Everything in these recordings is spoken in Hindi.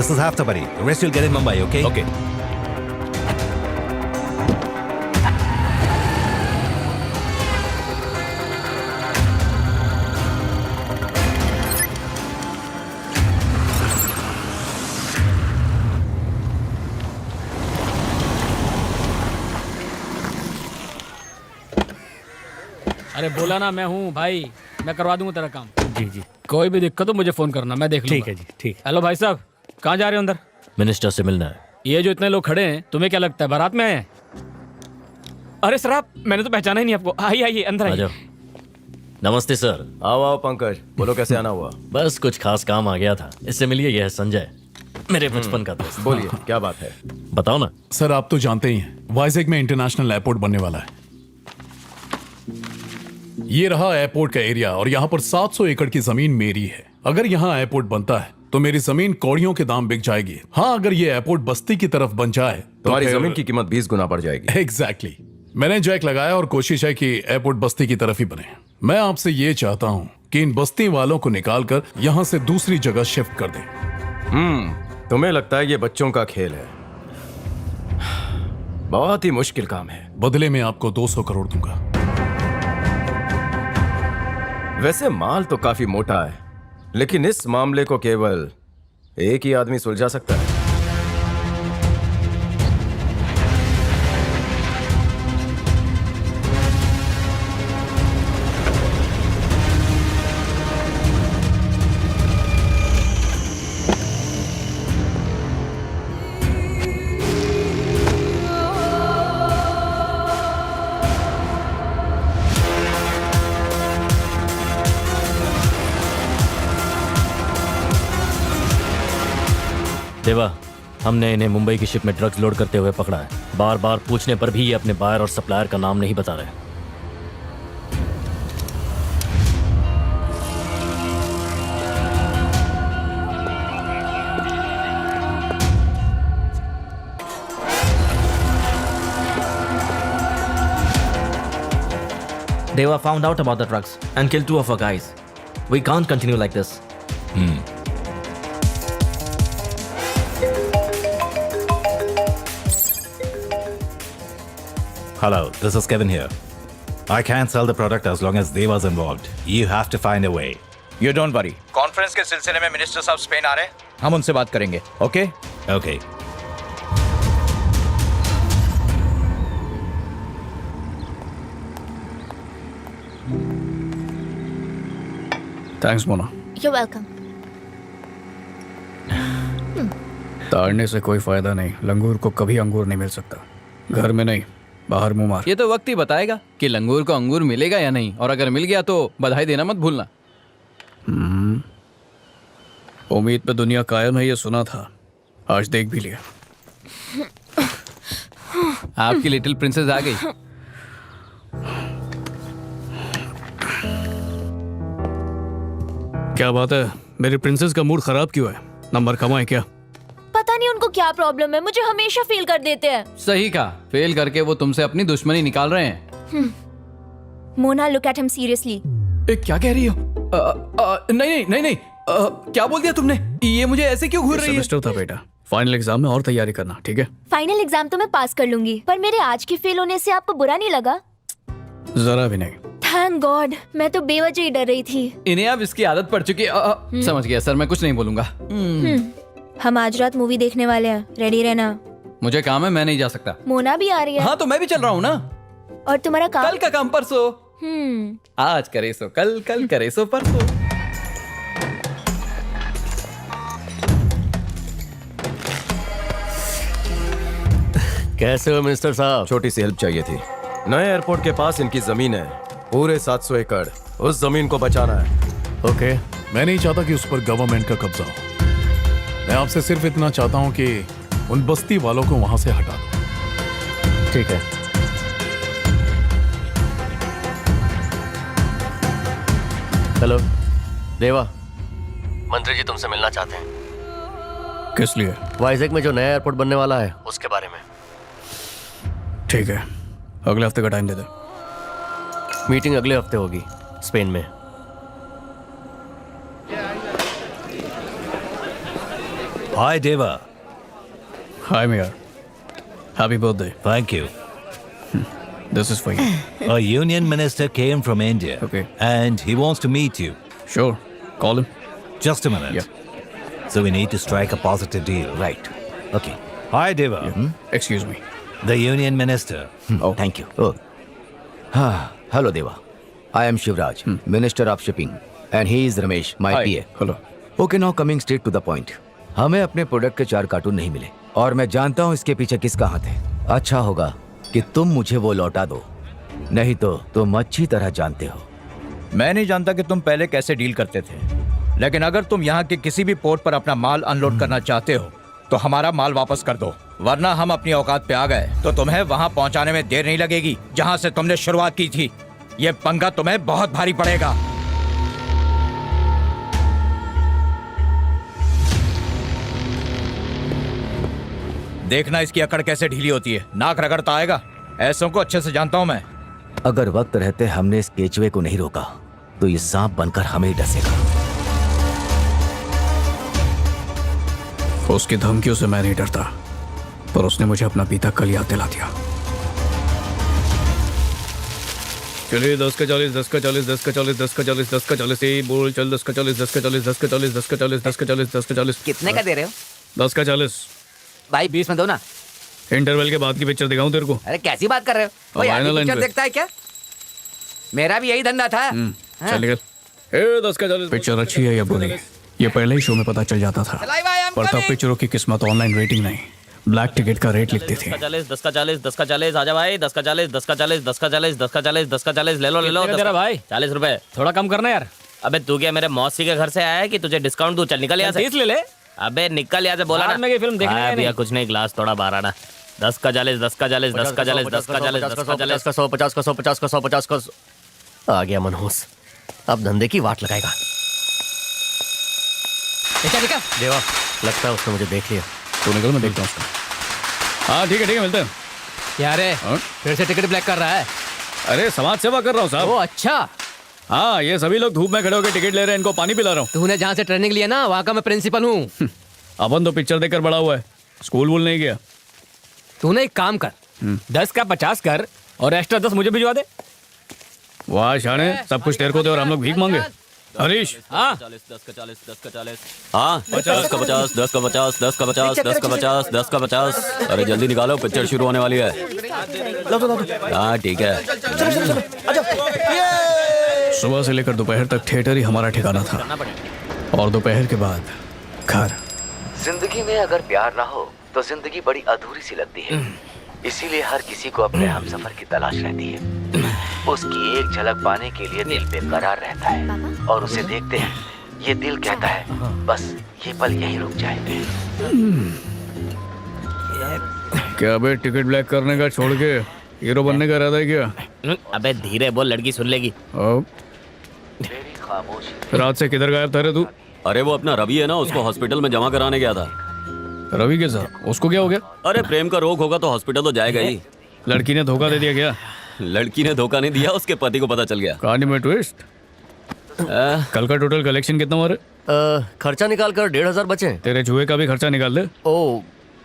This is Haftabari. The rest you'll get in Mumbai, okay? Okay. अरे बोला ना मैं हूँ भाई, मैं करवा दूंगा तेरा काम। जी जी कोई भी दिक्कत हो मुझे फोन करना, मैं देख लूंगा। ठीक है जी ठीक। हेलो भाई साहब, कहाँ जा रहे हो अंदर? मिनिस्टर से मिलना है। ये जो इतने लोग खड़े हैं, तुम्हें क्या लगता है बारात में आए हैं? अरे सर आप, मैंने तो पहचाना ही नहीं आपको। आइए आइए अंदर आ जाओ। आइए। नमस्ते सर। आओ आओ पंकज, बोलो कैसे आना हुआ? बस कुछ खास काम आ गया था, इससे मिलिए। यह है संजय, मेरे बचपन का दोस्त। बोलिए क्या बात है? बताओ ना। सर आप तो जानते ही हैं, वाइजैक में इंटरनेशनल एयरपोर्ट बनने वाला है। ये रहा एयरपोर्ट का एरिया और यहाँ पर 700 एकड़ की जमीन मेरी है। अगर यहाँ एयरपोर्ट बनता है तो मेरी जमीन कौड़ियों के दाम बिक जाएगी। हाँ, अगर ये एयरपोर्ट बस्ती की तरफ बन जाए तो तुम्हारी फिर- जमीन की कीमत 20 गुना बढ़ जाएगी। एग्जैक्टली। मैंने जैक लगाया और कोशिश है कि एयरपोर्ट बस्ती की तरफ ही बने। मैं आपसे ये चाहता हूँ कि इन बस्ती वालों को निकालकर यहाँ से दूसरी जगह शिफ्ट कर दें। तुम्हें लगता है ये बच्चों का खेल है? बहुत ही मुश्किल काम है। बदले में आपको 200 करोड़ दूंगा। वैसे माल तो काफी मोटा है, लेकिन इस मामले को केवल एक ही आदमी सुलझा सकता है। देवा, हमने इन्हें मुंबई की शिप में ड्रग्स लोड करते हुए पकड़ा है। बार बार पूछने पर भी ये अपने बायर और सप्लायर का नाम नहीं बता रहे। Deva found out about the drugs and killed 2 of our guys. We can't continue like this. Hello, this is Kevin here. I can't sell the product as long as Deva's involved. You have to find a way. You don't worry. Conference के सिलसिले में मिनिस्टर साहब स्पेन आ रहे हैं, हम उनसे बात करेंगे। Okay? Okay. Thanks Mona. You're welcome. ताड़ने से कोई फायदा नहीं, लंगूर को कभी अंगूर नहीं मिल सकता। घर में नहीं, बाहर मुंह मार। ये तो वक्त ही बताएगा कि लंगूर को अंगूर मिलेगा या नहीं, और अगर मिल गया तो बधाई देना मत भूलना। उम्मीद पे दुनिया कायम है, ये सुना था, आज देख भी लिया। आपकी लिटिल प्रिंसेस आ गई। क्या बात है, मेरी प्रिंसेस का मूड खराब क्यों है? नंबर कम है क्या? पता नहीं उनको क्या प्रॉब्लम है, मुझे हमेशा फेल कर देते हैं। सही कहा, फेल करके वो तुमसे अपनी दुश्मनी निकाल रहे हैं। Mona, look at him seriously. क्या कह रही हो? नहीं नहीं नहीं, क्या बोल दिया तुमने? ये मुझे ऐसे क्यों घूर रही है? सेमेस्टर था बेटा, फाइनल एग्जाम में और तैयारी करना, ठीक है? फाइनल एग्जाम तो मैं पास कर लूंगी, पर मेरे आज के फेल होने से आपको बुरा नहीं लगा? जरा भी नहीं। थैंक गॉड, मैं तो बेवजह ही डर रही थी। इन्हें अब इसकी आदत पड़ चुकी है। समझ गया सर, मैं कुछ नहीं बोलूंगा। हम आज रात मूवी देखने वाले हैं, रेडी रहना। मुझे काम है, मैं नहीं जा सकता। मोना भी आ रही है। हाँ तो मैं भी चल रहा हूँ ना। और तुम्हारा काम? कल का काम परसों। आज करे सो कल, कल करे सो परसों। कैसे हो मिनिस्टर साहब? छोटी सी हेल्प चाहिए थी। नए एयरपोर्ट के पास इनकी जमीन है, पूरे 700 एकड़। उस जमीन को बचाना है। ओके, मैं नहीं चाहता कि उस पर गवर्नमेंट का कब्जा हो। मैं आपसे सिर्फ इतना चाहता हूं कि उन बस्ती वालों को वहां से हटा दो। ठीक है। हेलो देवा, मंत्री जी तुमसे मिलना चाहते हैं। किस लिए? वाइजैक में जो नया एयरपोर्ट बनने वाला है उसके बारे में। ठीक है, अगले हफ्ते का टाइम दे दे। मीटिंग अगले हफ्ते होगी स्पेन में। Hi, Deva. Hi, Mia. Happy birthday. Thank you. This is for you. A union minister came from India. Okay. And he wants to meet you. Sure. Call him. Just a minute. Yeah. So we need to strike a positive deal. Right. Okay. Hi, Deva. Excuse me. The union minister. Oh, thank you. Oh. Hello, Deva. I am Shivraj, Minister of Shipping, and he is Ramesh, my Hi. PA. Hello. Okay, now coming straight to the point. हमें अपने प्रोडक्ट के 4 कार्टून नहीं मिले और मैं जानता हूँ इसके पीछे किसका हाथ है। अच्छा होगा कि तुम मुझे वो लौटा दो, नहीं तो तुम अच्छी तरह जानते हो। मैं नहीं जानता कि तुम पहले कैसे डील करते थे, लेकिन अगर तुम यहाँ के किसी भी पोर्ट पर अपना माल अनलोड करना चाहते हो तो हमारा माल वापस कर दो, वरना हम अपनी औकात पे आ गए तो तुम्हें वहाँ पहुँचाने में देर नहीं लगेगी जहाँ से तुमने शुरुआत की थी। ये पंगा तुम्हें बहुत भारी पड़ेगा। देखना इसकी अकड़ कैसे ढीली होती है, नाक रगड़ता आएगा। ऐसों को अच्छे से जानता हूं मैं। अगर वक्त रहते हमने इस केचवे को नहीं रोका तो ये सांप बनकर हमें ही डसेगा। उसकी धमकियों से मैं नहीं डरता, पर उसने मुझे अपना बीता कल याद दिला दिया। चलिए 10 का 40, 10 का 40, 10 का 40, 10 का 40, 10 का 40, यही बोल चल 10 का 40, 10 का 40, 10 का 40, 10 का 40, 10 का 40, 10 का 40। कितने का दे रहे हो 10 का 40। भाई 20 में दो ना। इंटरवल के बाद की पिक्चर दिखाऊं तेरे को? अरे कैसी बात कर रहे हो, कोई आदमी final line पिक्चर पे। देखता है क्या? मेरा भी यही धंधा था। चल निकल। 10 का 40। पिक्चर अच्छी है या बुरी, ये पहले ही शो में पता चल जाता था, चलाई भाई, हम पर तब coming। पिक्चरों की किस्मत ऑनलाइन रेटिंग नहीं, ब्लैक टिकट का रेट लिखती थी। 10 का 40, 10 का 40, आजा भाई। 10 का 40, 10 का 40, 10 का 40, 10 का 40, 10 का 40, ले लो ले लो। कितने का दे रहा भाई? 40 रुपए। थोड़ा कम करना यार। अबे तू क्या मेरे मौसी के घर से आया है कि तुझे डिस्काउंट दूं? चल निकल यहाँ से। 30 ले ले। अबे निकल यहाँ से, बोला बाद ना। में ये फिल्म देखने हाँ, गए भैया नहीं। कुछ नहीं, ग्लास थोड़ा बाहर आना। 10 का 40, 10 का 40, 10 का 40, 10 का 40, 10 का 40 का 100, 50 का 100, 50 का 100, 50 का 100। आ गया मनहूस, अब धंधे की वाट लगाएगा। देवा, लगता है उसने मुझे देख लिया। तो निकल, मैं देखता हूँ उसको। हाँ ठीक है मिलते हैं। क्या रे, हाँ? फिर से टिकट ब्लैक कर रहा है? अरे समाज सेवा कर रहा हूँ ओ साहब। अच्छा, हाँ, ये सभी लोग धूप में खड़े होकर टिकट ले रहे हैं, इनको पानी पिला रहा हूँ। तूने जहाँ से ट्रेनिंग लिया ना वहाँ का मैं प्रिंसिपल हूँ। अपन तो पिक्चर देखकर बड़ा हुआ है, स्कूल वूल नहीं गया। तूने एक काम कर, 10 का 50 कर और एक्स्ट्रा 10 मुझे भिजवा दे। वाह शाने, सब कुछ तेरे को दे और हम लोग भीख मांगे। हरीश, हाँ 10 का 40, 10 का 40। हाँ 10 का 50, 10 का 50, 10 का 50, 10 का 50, 10 का 50। अरे जल्दी निकालो, पिक्चर शुरू होने वाली है। हाँ ठीक है। सुबह से लेकर दोपहर तक थिएटर ही हमारा ठिकाना था, और दोपहर के बाद घर। जिंदगी में अगर प्यार ना हो तो जिंदगी बड़ी अधूरी सी लगती है, इसीलिए हर किसी को अपने हमसफर की तलाश रहती है। उसकी एक झलक पाने के लिए दिल बेकरार रहता है, और उसे देखते हैं ये दिल कहता है बस ये पल यहीं रुक जाए। क्या बे, टिकट ब्लैक करने का छोड़ के हीरो बनने का इरादा है क्या? अबे धीरे बोल, लड़की सुन लेगी। रात से किधर गायब था रे तू? अरे वो अपना रवि है ना, उसको हॉस्पिटल में जमा कराने गया था। रवि के साथ? उसको क्या हो गया? अरे प्रेम का रोग होगा तो हॉस्पिटल तो जाएगा ही। लड़की ने धोखा दे दिया क्या? लड़की ने धोखा नहीं दिया, उसके पति को पता चल गया। कहानी में ट्विस्ट। कल का टोटल कलेक्शन कितना मारे? खर्चा निकाल कर 1,500 बचे। तेरे जुए का भी खर्चा निकाल दे। ओ,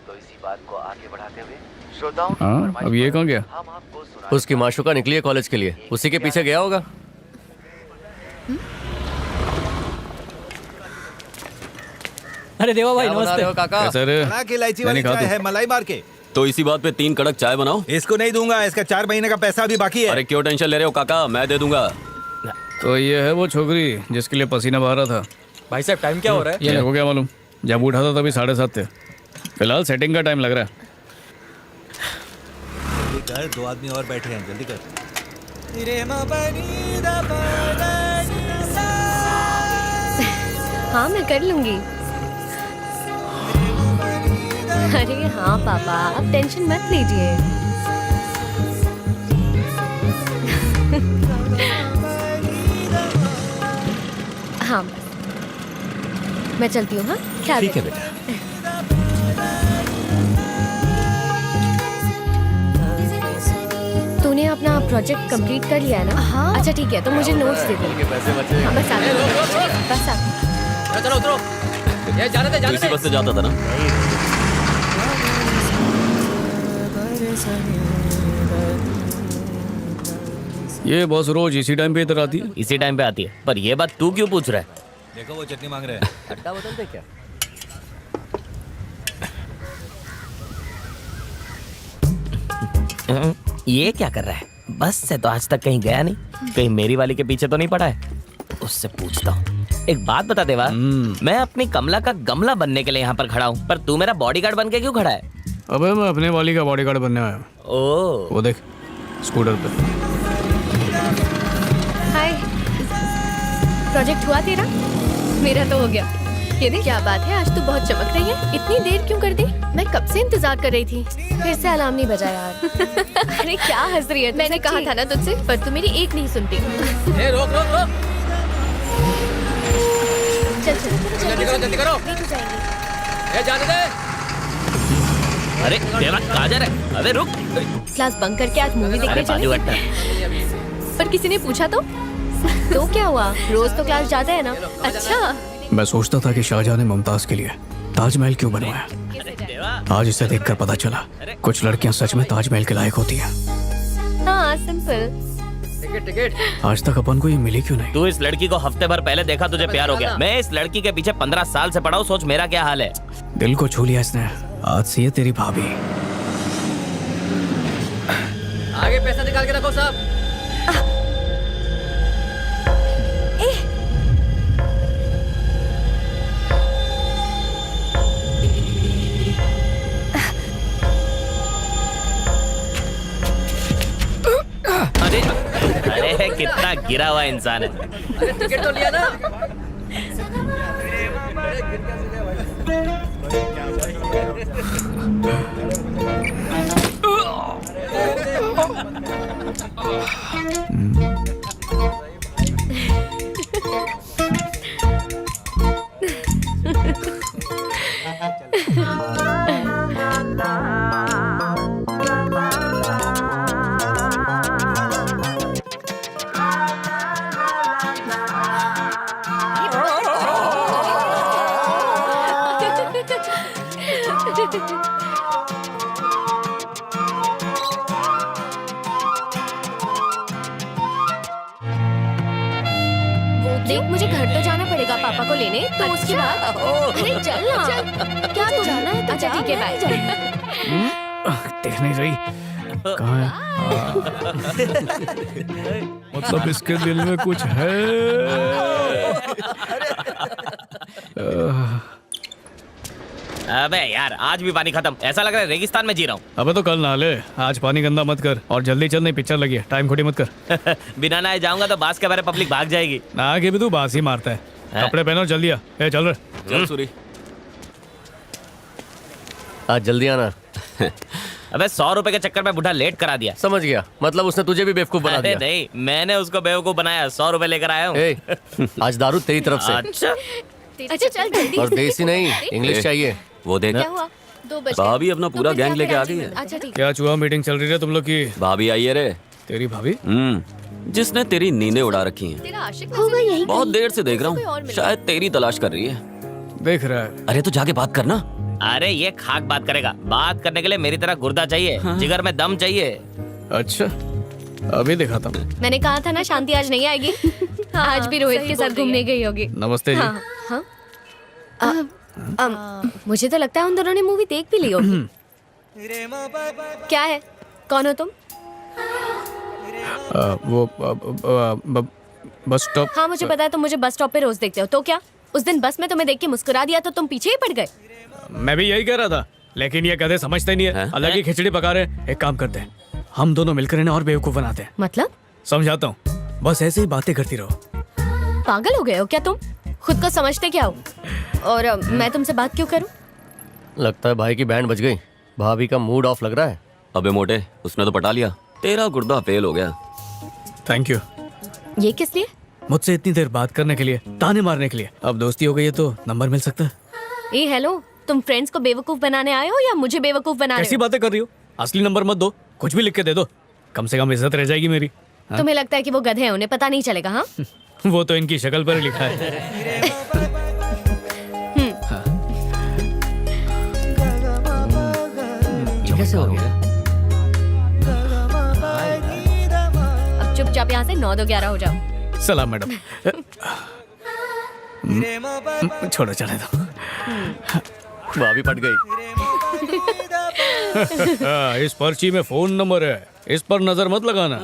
तो इसी बात को आगे बढ़ाते हुए श्रोताओं, हाँ, अब ये कहाँ गया? हम आपको सुना। उसकी माशूका निकली है कॉलेज के लिए, उसी के पीछे गया होगा। अरे देवा भाई नमस्ते। काका? कैसे रे? इलायची मैंने वाली कहा चाय तो। है, मलाई मार के। तो इसी बात पे 3 कड़क चाय बनाओ। इसको नहीं दूंगा, इसका 4 महीने का पैसा अभी बाकी है। अरे क्यों टेंशन ले रहे हो काका, मैं दे दूंगा। तो ये है वो छोकरी जिसके लिए पसीना बहा रहा था। भाई साहब टाइम क्या हो रहा है? ये मेरे को क्या मालूम, जब उठा था तभी 7:30 थे। फिलहाल सेटिंग का टाइम लग रहा है। जल्दी कर, 2 आदमी और बैठे हैं, जल्दी कर। हाँ मैं कर लूंगी। अरे हाँ पापा, आप टेंशन मत लीजिए। हाँ मैं चलती हूँ। हाँ ख्याल ठीक है रखिए। बेटा। तूने अपना प्रोजेक्ट कंप्लीट कर लिया है ना? हाँ। अच्छा ठीक है, तो मुझे नोट्स दे दो। हाँ बस आ गई। बस आ गई। चलो उतरो। ये जाने दे, तू जाने इसी दे। बस से जाता था ना? ये बॉस रोज इसी टाइम पे इधर आती है। इसी टाइम पे आती है, पर ये बात तू क्यों पूछ रहा है? देखो वो चटनी मांग रहे हैं। खट्टा बदलते क्या? ये क्या कर रहा है? बस से तो आज तक कहीं गया नहीं, कहीं मेरी वाली के पीछे तो नहीं पड़ा है? उससे पूछता हूँ। एक बात बता देवा, मैं अपनी कमला का गमला बनने के लिए यहाँ पर खड़ा हूँ, पर तू मेरा बॉडीगार्ड बन के क्यों खड़ा है? अबे मैं अपने वाली का बॉडीगार्ड बनने आया हूँ। ओ, वो देख स्कूटर पे। हाय। प्रोजेक्ट हुआ तेरा? मेरा तो हो गया। ये देख, क्या बात है, आज तू बहुत चमक रही है। इतनी देर क्यों कर दी? मैं कब से इंतजार कर रही थी। फिर से अलार्म नहीं बजा यार। अरे क्या हंस रही है? मैंने कहा था ना तुझसे, पर तू मेरी एक नहीं सुनती। ए, रोक रोक रोक। चल चल जल्दी करो, जल्दी करो। लेट हो जाएंगे। ए, जाने दे। अरे देवा कहाँ जा रहा है? अबे रुक। क्लास बंक करके आज मूवी देखने अरे बाजू चले। हट। पर किसी ने पूछा तो क्या हुआ? रोज तो क्लास जाता है ना। अच्छा, मैं सोचता था कि शाहजहां ने मुमताज के लिए ताजमहल क्यों बनवाया। आज इसे देखकर पता चला कुछ लड़कियां सच में ताजमहल के लायक होती हैं। हाँ सिंपल। Ticket ticket. आज तक अपन को ये मिली क्यों नहीं? तू इस लड़की को हफ्ते भर पहले देखा, तुझे प्यार हो गया। मैं इस लड़की के पीछे 15 साल से पड़ा हूँ, सोच मेरा क्या हाल है। दिल को छू लिया इसने। आज से ये तेरी भाभी। आगे पैसा निकाल के रखो साहब। अरे अरे कितना गिरा हुआ इंसान है। अरे टिकट तो लिया ना। देख, मुझे घर तो जाना पड़ेगा पापा को लेने, तो उसके बाद अरे चल ना। क्या तू जाना है? अच्छा ठीक है, बाय। देख नहीं रही कहाँ है? मतलब इसके दिल में कुछ है। अबे यार, आज भी पानी खत्म। ऐसा लग रहा है रेगिस्तान में जी रहा हूँ। अबे तो कल नहा ले, आज पानी गंदा मत कर और जल्दी चल, नहीं पिक्चर लगी है, टाइम खोटी मत कर। बिना नहाए जाऊंगा तो बास के बारे पब्लिक भाग जाएगी। नहा के भी तू बास ही मारता है। कपड़े पहनो जल्दी आ। ए चल रे। चल सूरी। आज जल्दी आना। अबे 100 रुपए के चक्कर में बुढ़ा लेट करा दिया। समझ गया, मतलब उसने तुझे भी बेवकूफ बना अरे दिया। नहीं, मैंने उसको बेवकूफ बनाया। 100 रुपए लेकर आया हूँ। ए, आज दारू तेरी तरफ से। अच्छा, अच्छा चल जल्दी। और देसी नहीं, इंग्लिश चाहिए। वो देख, क्या हुआ? 2 बजे। भाभी अपना पूरा गैंग लेके आ गई है। अच्छा ठीक। क्या चुहा मीटिंग चल रही है तुम लोग की? भाभी आई है रे। तेरी भाभी? जिसने तेरी नींदें उड़ा रखी हैं। तेरा आशिक होगा यही। बहुत देर से देख कोई रहा और हूँ, मिलेगा। शायद तेरी तलाश कर रही है। देख रहा है। अरे तो जाके बात करना। अरे ये खाक बात करेगा। बात करने के लिए मेरी तरह गुर्दा चाहिए, जिगर में दम चाहिए। अच्छा, अभी दिखाता हूँ। मैंने कहा था ना शांति आज नहीं आएगी। आज भी रोहित के साथ घूमने गई होगी। नमस्ते जी। हाँ हाँ। मुझे तो लगता है उन दोनों ने मूवी देख भी ली होगी। क्या है? कौन हो तुम? Bus stop. हाँ मुझे पता है, तुम मुझे बस स्टॉप पे रोज देखते हो। तो क्या उस दिन बस में तुम्हें देख के मुस्कुरा दिया तो तुम पीछे ही पड़ गए? मैं भी यही कह रहा था, लेकिन ये गधे समझते नहीं है। अलग ही खिचड़ी पका रहे। एक काम करते हैं, हम दोनों मिलकर इन्हें और बेवकूफ बनाते हैं। मतलब? समझाता हूँ, बस ऐसे ही बातें करती रहो। पागल हो गए हो क्या तुम? खुद को समझते क्या हो? और मैं तुमसे बात क्यों करूं? लगता है भाई की बैंड बज गई। भाभी का मूड ऑफ लग रहा है। अबे मोटे, उसने तो पटा लिया। तेरा गुर्दा फेल हो गया। Thank you. ये किस लिए? मुझसे इतनी देर बात करने के लिए, ताने मारने के लिए। अब दोस्ती हो गई है तो नंबर मिल सकता है। ए हेलो, तुम फ्रेंड्स को बेवकूफ बनाने आए हो या मुझे बेवकूफ बना रहे कैसी हो? बातें कर रही हो? असली नंबर मत दो, कुछ भी लिख के दे दो, कम से कम इज्जत रह जाएगी मेरी। तुम्हें लगता है कि वो गधे हैं, उन्हें पता नहीं चलेगा? हाँ वो तो इनकी शक्ल पर ही लिखा है। कैसे हो गया? अब चुपचाप यहाँ से 9-2-11 हो जाओ। सलाम मैडम। छोड़ो, चले दो। भाभी पट गई। इस पर्ची में फोन नंबर है, इस पर नजर मत लगाना।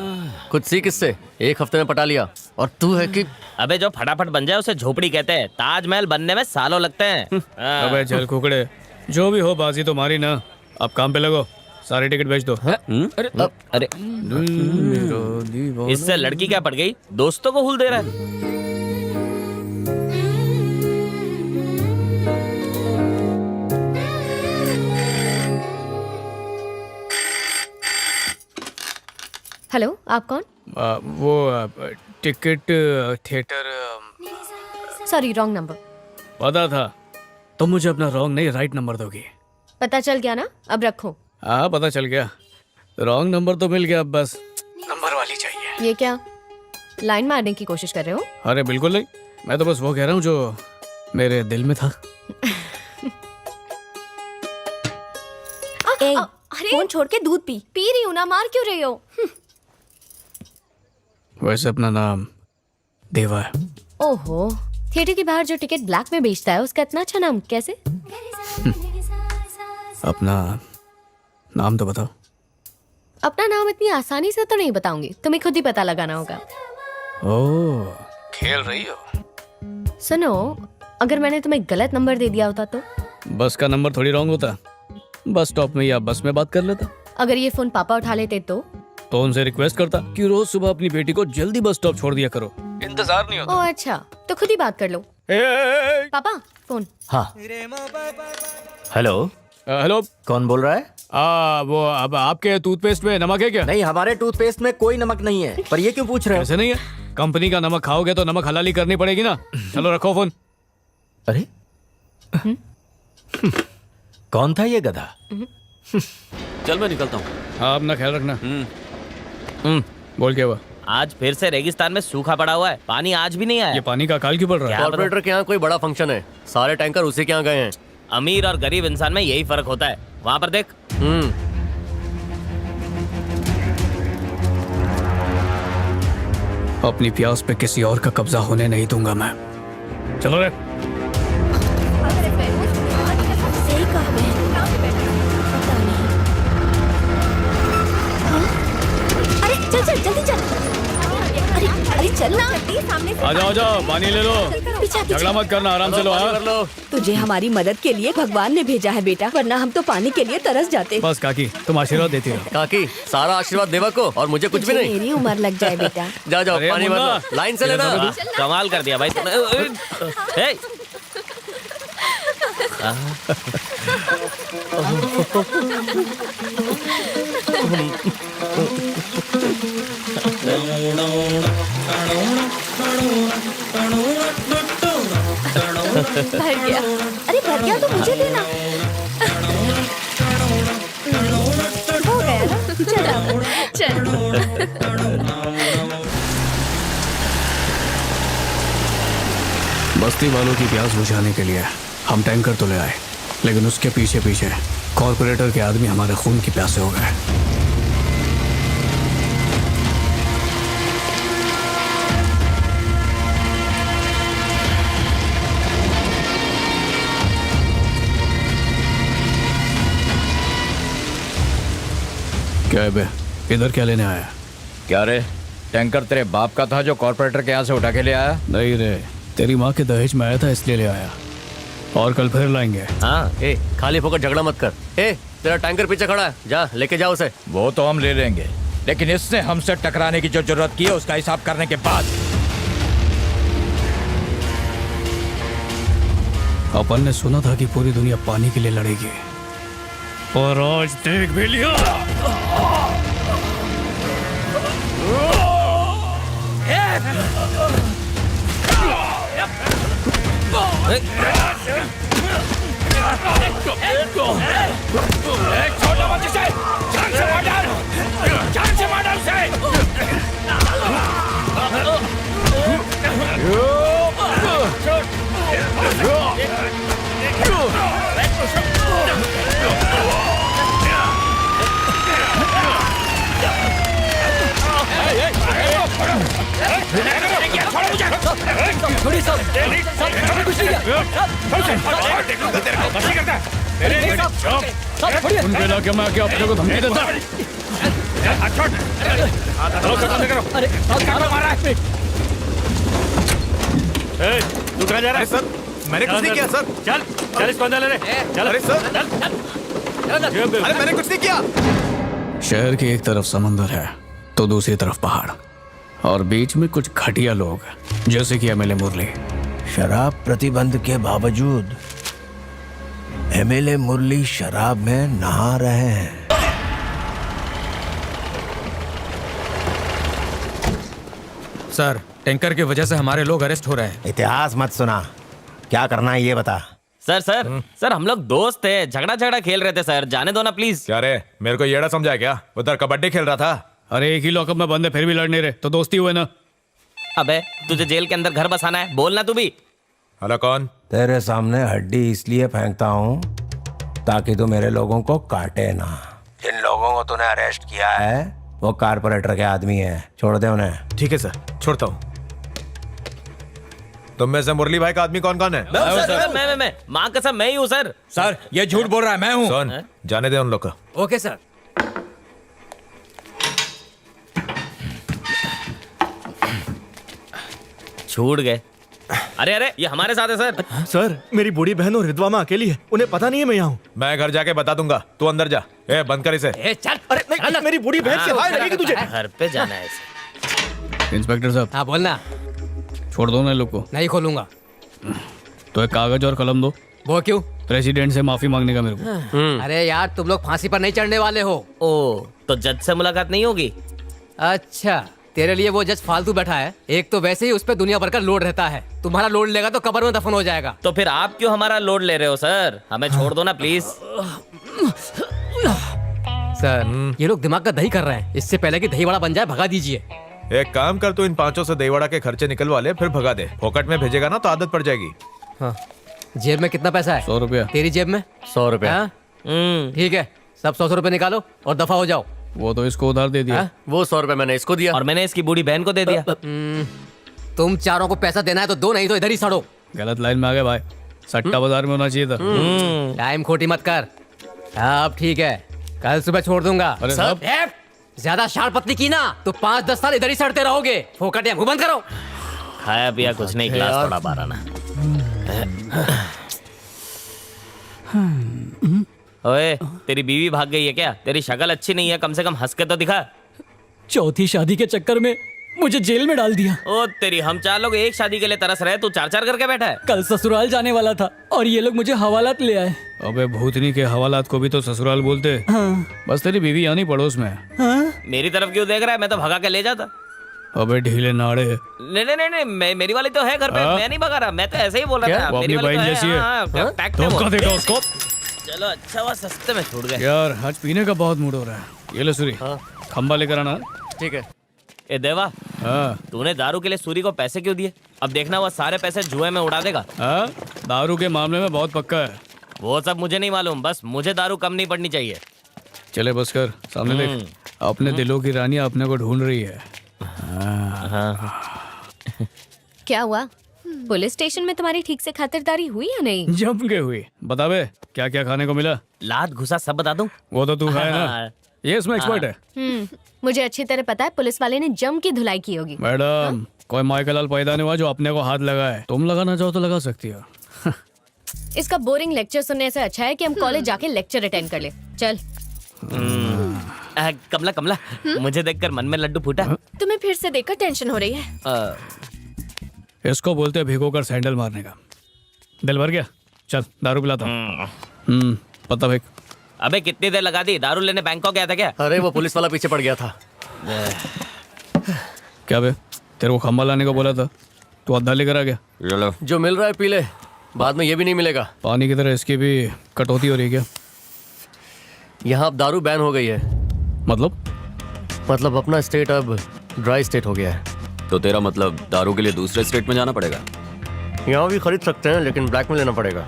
कुछ सी किससे 1 हफ्ते में पटा लिया, और तू है कि अबे जो फटाफट बन जाए उसे झोपड़ी कहते हैं, ताजमहल बनने में सालों लगते हैं। अबे चल कुकड़े, जो भी हो बाजी तो मारी ना। अब काम पे लगो, सारी टिकट बेच दो। अरे इससे लड़की क्या पड़ गई, दोस्तों को हुल दे रहा है। हेलो, आप कौन? वो ticket theatre. Sorry, wrong number. पता था तुम मुझे अपना रॉन्ग नहीं राइट नंबर दोगी। पता चल गया ना, अब रखो। हाँ पता चल गया, रॉन्ग नंबर तो मिल गया, अब बस नंबर वाली चाहिए। ये क्या लाइन मारने की कोशिश कर रहे हो? अरे बिल्कुल नहीं, मैं तो बस वो कह रहा हूँ जो मेरे दिल में था। अरे फोन छोड़ के दूध पी रही हूँ ना, मार क्यों रही हो? वैसे अपना नाम देवा है। ओहो, थिएटर के बाहर जो टिकट ब्लैक में बेचता है उसका इतना अच्छा नाम कैसे? अपना नाम तो बताओ। अपना नाम इतनी आसानी से तो नहीं बताऊंगी, तुम्हें खुद ही पता लगाना होगा। ओह, खेल रही हो? सुनो, अगर मैंने तुम्हें गलत नंबर दे दिया होता तो? बस का नंबर थोड़ी रॉन्ग होता, बस स्टॉप में या बस में बात कर लेता। अगर ये फोन पापा उठा लेते तो उनसे रिक्वेस्ट करता कि रोज सुबह अपनी बेटी को जल्दी बस स्टॉप छोड़ दिया करो, इंतजार नहीं होता। ओह अच्छा, तो खुद ही बात कर लो। पापा फोन। हाँ हेलो। हेलो, कौन बोल रहा है? वो अब आपके टूथपेस्ट में नमक है क्या? नहीं, हमारे टूथपेस्ट में कोई नमक नहीं है। पर ये क्यों पूछ रहे हो? ऐसे नहीं है, कंपनी का नमक खाओगे तो नमक हलाली करनी पड़ेगी ना। चलो रखो फोन। अरे कौन था ये गधा? चल मैं निकलता हूँ। हाँ अपना ख्याल रखना। बोल क्या हुआ? आज फिर से रेगिस्तान में सूखा पड़ा हुआ है, पानी आज भी नहीं आया। ये पानी का अकाल क्यों पड़ रहा है? कॉर्पोरेटर के यहाँ कोई बड़ा फंक्शन है, सारे टैंकर उसी के यहाँ गए हैं। अमीर और गरीब इंसान में यही फर्क होता है, वहाँ पर देख। अपनी प्यास पे किसी और का कब्जा होने नहीं दूंगा मैं। चलो रे। सही कहा मैं। पता नहीं। अरे चल चल जल्दी चल। अरे चल ना, सामने से। आ जाओ, पानी ले लो। झगड़ा मत करना, आराम से लो। हाँ तुझे हमारी मदद के लिए भगवान ने भेजा है बेटा, वरना हम तो पानी के लिए तरस जाते। बस काकी, तुम आशीर्वाद देती रहो। काकी, सारा आशीर्वाद देवा को, और मुझे कुछ भी नहीं। मेरी उम्र लग जाए बेटा। जाओ पानी भर लो, लाइन से लेना। कमाल कर दिया भाई तुमने। भर गया। अरे भर गया तो मुझे देना। हो गया ना, चल। बस्ती वालों की प्यास बुझाने के लिए हम टैंकर तो ले आए, लेकिन उसके पीछे पीछे कॉर्पोरेटर के आदमी हमारे खून की प्यासे हो गए। क्या है बे, इधर क्या लेने आया? क्या रे, टैंकर तेरे बाप का था जो कॉर्पोरेटर के यहाँ से उठा के ले आया? नहीं रे, तेरी माँ के दहेज में आया था इसलिए ले आया, और कल फिर लाएंगे। हाँ खाली फोकट झगड़ा मत कर। तेरा टैंकर पीछे खड़ा है, जा लेके जाओ उसे। वो तो हम ले लेंगे, लेकिन इसने हमसे टकराने की जो जरूरत की है उसका हिसाब करने के बाद। अपन ने सुना था कि पूरी दुनिया पानी के लिए लड़ेगी, और आज देख भी लिया। नहीं साहब, साहब, कुछ नहीं किया। साहब, छोड़िए। उनके इलाके में आके अपने को धमकी देता है। अरे साहब, मारा है। तू कहाँ जा रहा है? सर मैंने कुछ नहीं किया सर। चल चल इसको अंदर ले ले। चल अरे सर अरे मैंने कुछ नहीं किया। शहर की एक तरफ समंदर है तो दूसरी तरफ पहाड़, और बीच में कुछ घटिया लोग जैसे कि एमएलए मुरली। शराब प्रतिबंध के बावजूद एमएलए मुरली शराब में नहा रहे हैं। सर टैंकर की वजह से हमारे लोग अरेस्ट हो रहे हैं। इतिहास मत सुना, क्या करना है ये बता। सर हम लोग दोस्त थे, झगड़ा खेल रहे थे सर, जाने दो ना प्लीज। क्या रे मेरे को येड़ा समझा क्या? उधर कबड्डी खेल रहा था। अरे एक ही लॉकअप में बंदे फिर भी लड़ नहीं रहे तो दोस्ती हुए ना। अबे तुझे जेल के अंदर घर बसाना है, बोलना तू भी। हेलो कौन? तेरे सामने हड्डी इसलिए फेंकता हूँ ताकि तू मेरे लोगों को काटे ना। जिन लोगों को तूने अरेस्ट किया है वो कारपोरेटर के आदमी है, छोड़ दे उन्हें। ठीक है सर, छोड़ता हूँ। तुम में से मुरली भाई का आदमी कौन कौन है? मैं माँ कसम मैं ही हूँ सर। सर ये झूठ बोल रहा है, मैं हूँ। सुन, जाने दे उन लोग को। Okay sir. छूट गए। अरे ये हमारे साथ है सर। सर मेरी बूढ़ी बहन और विधवा माँ अकेली है, उन्हें पता नहीं है मैं यहाँ हूँ। मैं घर जाके बता दूंगा, तू अंदर जा। ए बंद कर इसे। चल। अरे नहीं, मेरी बूढ़ी बहन से हाय लगेगी तुझे। घर पे जाना है इसे। इंस्पेक्टर साहब। हाँ बोलना। छोड़ दो ना लोग को। नहीं खोलूंगा। तो एक कागज और कलम दो। वो क्यों? प्रेसिडेंट से माफी मांगने का मेरे को। अरे यार तुम लोग फांसी पर नहीं चढ़ने वाले हो। ओ तो जज से मुलाकात नहीं होगी? अच्छा तेरे लिए वो जज फालतू बैठा है। एक तो वैसे ही उस पर दुनिया भर का लोड रहता है, तुम्हारा लोड लेगा तो कब्र में दफन हो जाएगा। तो फिर आप क्यों हमारा लोड ले रहे हो सर? हमें छोड़ दो ना प्लीज। सर ये लोग दिमाग का दही कर रहे हैं, इससे पहले कि दही बड़ा बन जाए भगा दीजिए। एक काम कर, तू इन 500 से दहीवड़ा के खर्चे निकलवा ले, फिर भगा दे। फोकट में भेजेगा ना तो आदत पड़ जाएगी। हाँ। जेब में कितना पैसा है? 100 रुपया। तेरी जेब में? 100 रुपया। ठीक है, सब 100 रुपए निकालो और दफा हो जाओ। वो तो इसको उधार दे दिया। वो 100 रुपया मैंने इसको दिया और मैंने इसकी बूढ़ी बहन को दे दिया। तुम चारों को पैसा देना है तो दो, नहीं तो इधर ही सड़ो। गलत लाइन में आ गए भाई, सट्टा बाजार में होना चाहिए था। टाइम खोटी मत कर। अब ठीक है, कल सुबह छोड़ दूंगा। अरे साहब ज्यादा शार पतली की ना तो 5-10 साल इधर ही सड़ते रहोगे। फोकट या मुंह बंद करो। खाया पिया कुछ नहीं, गिलास थोड़ा बारा ना। ओए तेरी बीवी भाग गई है क्या? तेरी शक्ल अच्छी नहीं है, कम से कम हंस के तो दिखा। चौथी शादी के चक्कर में मुझे जेल में डाल दिया। ओ तेरी, हम 4 लोग एक शादी के लिए तरस रहे, तू 4-4 करके बैठा है। कल ससुराल जाने वाला था और ये लोग मुझे हवालात ले आए। अबे भूतनी के हवालात को भी तो ससुराल बोलते। हाँ। बस तेरी बीवी यानी पड़ोस में। हाँ? मेरी तरफ क्यों देख रहा है? मैं तो भगा के ले जाता। अबे ढीले नाड़े। नहीं, मेरी वाली तो है घर पे। मैं नहीं भगा रहा, मैं तो ऐसे ही बोल रहा था। वो मेरी अपनी वाली बहन तो जैसी है। हाँ, पैक तो में का वो। देगा उसको। चलो अच्छा हुआ सस्ते में छूट गए। यार आज पीने का बहुत मूड हो रहा है। ये ले सूरी, खंबा लेकर आना। ठीक है। ए देवा, हाँ तूने दारू के लिए सूरी को पैसे क्यों दिए? अब देखना वो सारे पैसे जुए में उड़ा देगा। हाँ, दारू के मामले में बहुत पक्का है। वो सब मुझे नहीं मालूम, बस मुझे दारू कम नहीं पड़नी चाहिए। चले बस कर, सामने देख, अपने दिलों की रानी अपने को ढूंढ रही है। क्या हुआ? पुलिस स्टेशन में तुम्हारी ठीक से खातिरदारी हुई या नहीं? जम के हुई। बता बे क्या क्या खाने को मिला? लात घुसा सब बता दूं? वो तो तू खाए ना, ये इसमें एक्सपर्ट है। मुझे अच्छी तरह पता है पुलिस वाले ने जम की धुलाई की होगी। मैडम कोई माइकल लाल पैदा नहीं हुआ जो अपने को हाथ लगाए। तुम लगाना चाहो तो लगा सकती हो। इसका बोरिंग लेक्चर सुनने से अच्छा है कि हम कॉलेज जाके लेक्चर अटेंड कर ले। चल। कमला मुझे देखकर मन में लड्डू फूटा। तुम्हें फिर से देखकर टेंशन हो रही है। इसको बोलते भिगो कर सैंडल मारने का। दिल भर गया? चल दारू पिलाता हूँ। पता भाई। अबे कितनी देर लगा दी? दारू लेने बैंकॉक गया था क्या? अरे वो पुलिस वाला पीछे पड़ गया था। क्या बे, तेरे को खंबा लाने को बोला था, तू आधा लेकर आ गया। जो मिल रहा है पी ले, बाद में ये भी नहीं मिलेगा। पानी की तरह इसकी भी कटौती हो रही है क्या? यहाँ अब दारू बैन हो गई है। मतलब अपना स्टेट अब ड्राई स्टेट हो गया है। तो तेरा मतलब दारू के लिए दूसरे स्टेट में जाना पड़ेगा? यहाँ भी खरीद सकते हैं लेकिन ब्लैक में लेना पड़ेगा।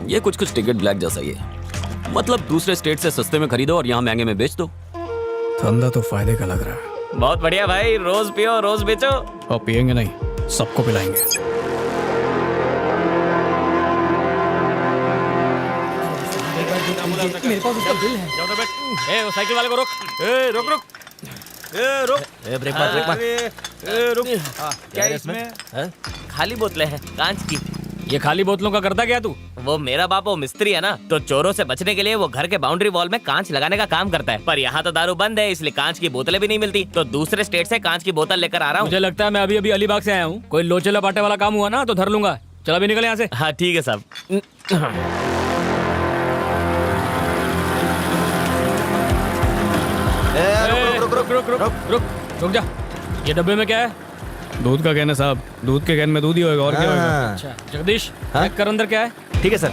ये कुछ टिकट ब्लैक जैसा ही है। मतलब दूसरे स्टेट से सस्ते में खरीदो और यहाँ महंगे में बेच दो। धंधा तो फायदे का लग रहा है। बहुत बढ़िया भाई, रोज पियो रोज बेचो। और पियेंगे नहीं, सबको पिलाएंगे। मेरे पास उसका बिल है। ए, वो साइकिल वाले को रोक। ए, रुक रुक। ए, रुक। ब्रेक मार, ब्रेक मार। ए, रुक। क्या है इसमें? खाली बोतलें हैं कांच की। ये खाली बोतलों का करता क्या तू? वो मेरा बाप वो मिस्त्री है ना, तो चोरों से बचने के लिए वो घर के बाउंड्री वॉल में कांच लगाने का काम करता है। पर यहाँ तो दारू बंद है, इसलिए कांच की बोतलें भी नहीं मिलती, तो दूसरे स्टेट से कांच की बोतल लेकर आ रहा हूँ। मुझे लगता है मैं अभी अलीबाग से आया हूँ। कोई लोचे लपाटे वाला काम हुआ ना तो धर लूंगा। चल अभी निकल यहाँ से। हाँ ठीक है साहब। रुक जा। ये डब्बे में क्या है? दूध का कैन है साहब। दूध के कैन में दूध ही होगा, और क्या होगा। अच्छा जगदीश, चेक कर अंदर क्या है। ठीक है सर।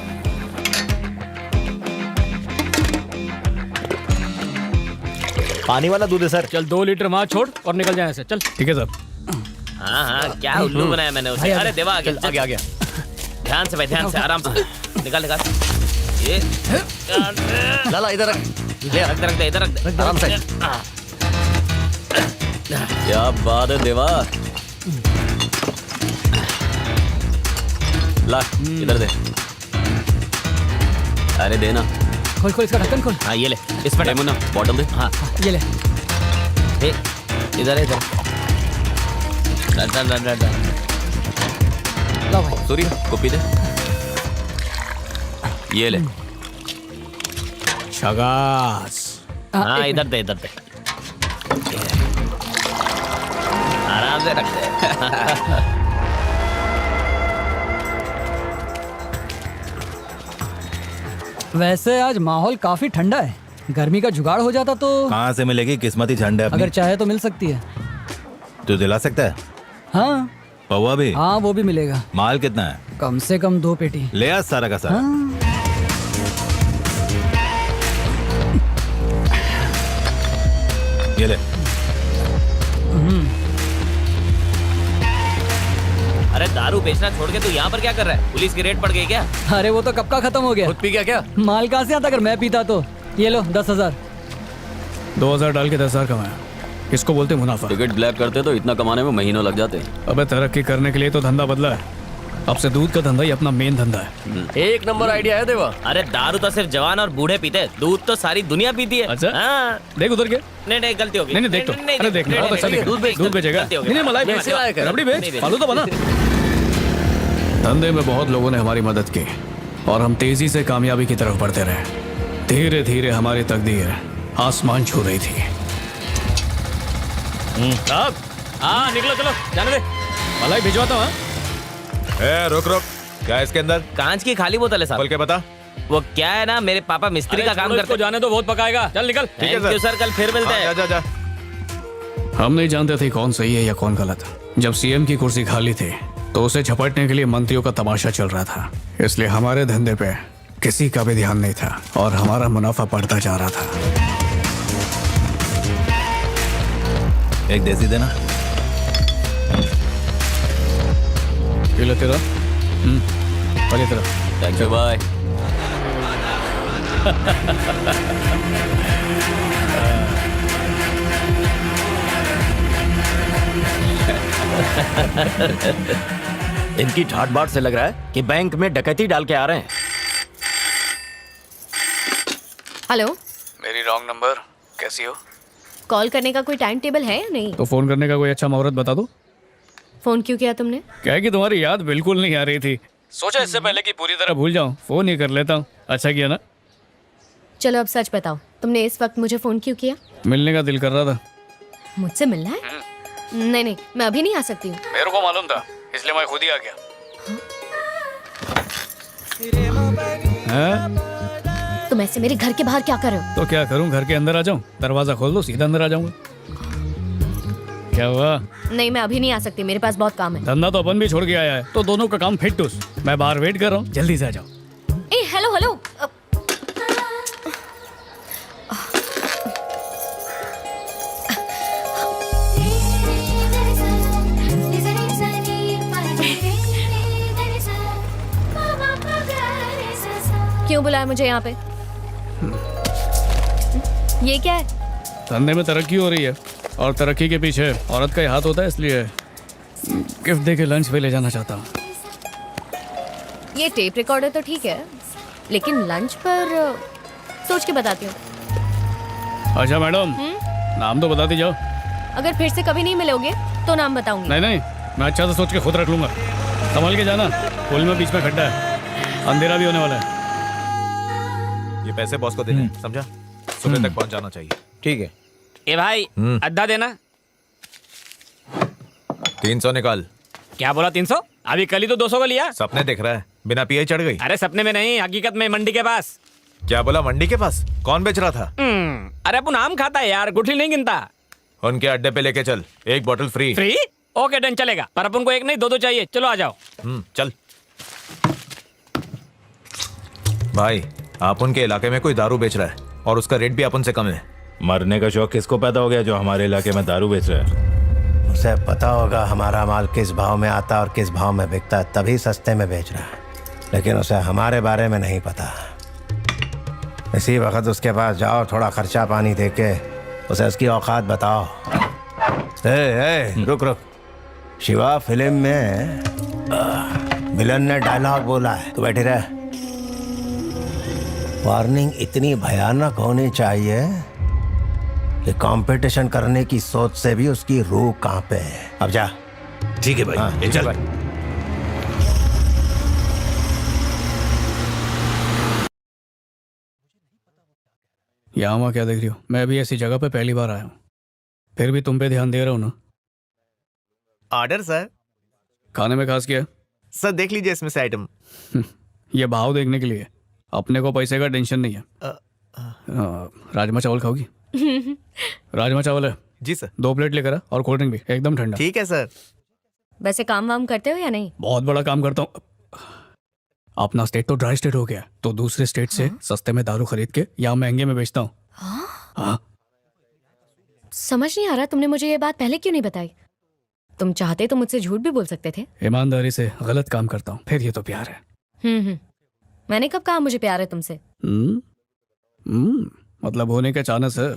पानी वाला दूध है सर। चल 2 लीटर वहाँ छोड़ और निकल जाए ऐसे। चल ठीक है साहब। हाँ हाँ, क्या उल्लू बनाया मैंने उसे। अरे देवा आगे आ गया। ध्यान से भाई, ध्यान से, आराम से निकाल निकाल। ये लाला इधर रख, ले रख दे, इधर रख दे आराम से। क्या बात है देवा। ला इधर दे। अरे देना। खोल खोल इसका ढक्कन खोल। हाँ ये ले, इसमें डेमो ना बॉटल दे। हाँ ये ले। इधर है, इधर। लो भाई। सूरी कॉपी दे। ये ले। शगास। हाँ इधर दे, इधर दे। आराम से रख दे। वैसे आज माहौल काफी ठंडा है, गर्मी का जुगाड़ हो जाता तो। कहाँ से मिलेगी? किस्मत ही झंड है अपनी। अगर चाहे तो मिल सकती है। तू दिला सकता है? हाँ पौवा भी? हाँ वो भी मिलेगा। माल कितना है? कम से कम 2 पेटी। ले आ सारा का सारा। हाँ। ये ले। अरे दारू बेचना छोड़ के तू यहाँ पर क्या कर रहा है? पुलिस की रेड पड़ गई क्या? अरे वो तो कब का खत्म हो गया। खुद पी गया क्या? माल कहाँ से आता अगर मैं पीता तो। ये लो 10,000। 2000 डाल के 10,000 कमाया। इसको बोलते मुनाफा। टिकट ब्लैक करते तो इतना कमाने में महीनों लग जाते। अबे तरक्की करने के लिए तो धंधा बदला है। अब से दूध का धंधा ही अपना मेन धंधा है। एक नंबर आइडिया है देवा। अरे दारू तो सिर्फ जवान और बूढ़े पीते हैं, दूध तो सारी दुनिया पीती है। अच्छा? हाँ। देख उधर के। नहीं गलती हो गई। नहीं देख तो। अरे देख बहुत अच्छा दिख। दूध बेचेगा। नहीं मलाई बेच, रबड़ी बेच, फालू तो बना। धंधे में बहुत लोगों ने हमारी मदद की और हम तेजी से कामयाबी की तरफ बढ़ते रहे। धीरे धीरे हमारी तकदीर आसमान छू रही थी। साहब हाँ निकलो, चलो जाने दे। मलाई भिजवाता हूँ। रुक रुक, क्या है इसके अंदर? कांच की खाली बोतल है साहब। खोल के बता। वो क्या है ना, मेरे पापा मिस्त्री का काम करते हैं। जाने दो, बहुत पकाएगा। चल निकल। थैंक यू सर, कल फिर मिलते हैं। जा। हम नहीं जानते थे कौन सही है या कौन गलत। जब सीएम की कुर्सी खाली थी तो उसे झपटने के लिए मंत्रियों का तमाशा चल रहा था, इसलिए हमारे धंधे पे किसी का भी ध्यान नहीं था और हमारा मुनाफा बढ़ता जा रहा था। एक देसी देना। ये ले तेरा। और ये तेरा। Thank you bye. इनकी ठाट बाट से लग रहा है कि बैंक में डकैती डाल के आ रहे हैं। हेलो। मेरी रॉन्ग नंबर। कैसी हो? कॉल करने का कोई टाइम टेबल है या नहीं? तो फोन करने का कोई अच्छा मुहूर्त बता दो। फोन क्यों किया तुमने? क्या है कि तुम्हारी याद बिल्कुल नहीं आ रही थी, सोचा इससे पहले कि पूरी तरह भूल जाऊं फोन ही कर लेता हूं। अच्छा किया ना। चलो अब सच बताओ, तुमने इस वक्त मुझे फोन क्यों किया? मिलने का दिल कर रहा था। मुझसे मिलना है? नहीं मैं अभी नहीं आ सकती हूँ। मेरे को मालूम था, इसलिए मैं खुद ही आ गया। तुम ऐसे मेरे घर के बाहर क्या कर रहे हो? तो क्या करूं, घर के अंदर आ जाऊं? दरवाजा खोल दो, सीधा अंदर आ जाऊंगा। क्या हुआ? नहीं मैं अभी नहीं आ सकती, मेरे पास बहुत काम है। धंधा तो अपन भी छोड़ के आया है, तो दोनों का काम फिट टूस। मैं बाहर वेट कर रहा हूँ, जल्दी से आ जाओ। ए हेलो हेलो। क्यों बुलाया मुझे यहाँ पे? ये क्या है? धंधे में तरक्की हो रही है और तरक्की के पीछे औरत का ही हाथ होता है, इसलिए गिफ्ट दे के लंच पे ले जाना चाहता हूँ। ये टेप रिकॉर्डर तो ठीक है, लेकिन लंच पर सोच के बताती हूँ। अच्छा मैडम, नाम तो बता दीजिए। अगर फिर से कभी नहीं मिलोगे तो नाम बताऊंगी। नहीं नहीं, मैं अच्छा से सोच के खुद रख लूंगा। संभाल के जाना, पुल में बीच में खड्डा है, अंधेरा भी होने वाला है। ये पैसे बॉस को देने, समझा? सुबह तक पहुंच जाना चाहिए। ठीक है। ए भाई, अद्धा देना। 300 निकाल। क्या बोला 300? अभी कल ही तो 200 का लिया। सपने देख रहा है, बिना पिए चढ़ गई। अरे सपने में नहीं, हकीकत में मंडी के पास। क्या बोला? मंडी के पास? कौन बेच रहा था? अरे अपन आम खाता है यार, गुठली नहीं गिनता। उनके अड्डे पे लेके चल, एक बोतल फ्री। फ्री? ओके डन, चलेगा। पर अपन को एक नहीं 2-2 चाहिए। चलो आ जाओ। चल। भाई, आप उनके इलाके में कोई दारू बेच रहा है और उसका रेट भी अपन से कम है। मरने का शौक किसको पैदा हो गया जो हमारे इलाके में दारू बेच रहा है? उसे पता होगा हमारा माल किस भाव में आता और किस भाव में बिकता, तभी सस्ते में बेच रहा है। लेकिन उसे हमारे बारे में नहीं पता। इसी वक्त उसके पास जाओ, थोड़ा खर्चा पानी दे के उसे उसकी औकात बताओ। रुक रुक। शिवा फिल्म में विलन ने डायलॉग बोला है, तू बैठी रह। वार्निंग इतनी भयानक होनी चाहिए कि कंपटीशन करने की सोच से भी उसकी रूह कांपे। अब जा। ठीक है भाई। हाँ, चल भाई। यहाँ वहाँ क्या देख रही हो? मैं भी ऐसी जगह पे पहली बार आया हूँ, फिर भी तुम पे ध्यान दे रहा हूँ ना। Order sir. खाने में खास क्या? सर देख लीजिए इसमें से आइटम। ये भाव देखने के लिए, अपने को पैसे का टेंशन नहीं है। राजमा चावल खाओगी? राजमा चावल है जी सर। 2 प्लेट लेकर आ, और कोल्ड ड्रिंक भी एकदम ठंडा। ठीक है सर। वैसे काम वाम करते हो या नहीं? बहुत बड़ा काम करता हूँ। अपना स्टेट तो ड्राई स्टेट हो गया, तो दूसरे स्टेट से सस्ते में दारू खरीद के यहाँ महंगे में बेचता हूँ। हाँ। समझ नहीं आ रहा, तुमने मुझे ये बात पहले क्यों नहीं बताई? तुम चाहते तो मुझसे झूठ भी बोल सकते थे। ईमानदारी से गलत काम करता हूँ, फिर ये तो प्यार है। मैंने कब कहा मुझे प्यार है तुमसे? मतलब होने का चांस है।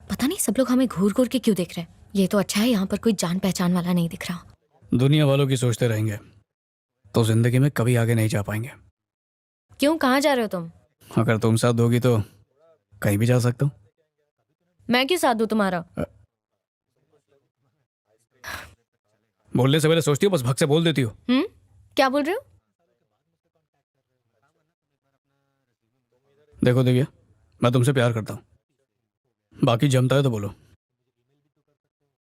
पता नहीं सब लोग हमें घूर घूर के क्यों देख रहे हैं। ये तो अच्छा है यहाँ पर कोई जान पहचान वाला नहीं दिख रहा। दुनिया वालों की सोचते रहेंगे तो जिंदगी में कभी आगे नहीं जा पाएंगे। क्यों, कहाँ जा रहे हो तुम? अगर तुम साथ दोगी तो कहीं भी जा सकता हूँ। मैं क्यों साथ दूँ तुम्हारा? बोलने से पहले सोचती हो, बस भग से बोल देती हो। क्या बोल रहे हो? देखो दिव्या, मैं तुमसे प्यार करता हूँ, बाकी जमता है तो बोलो।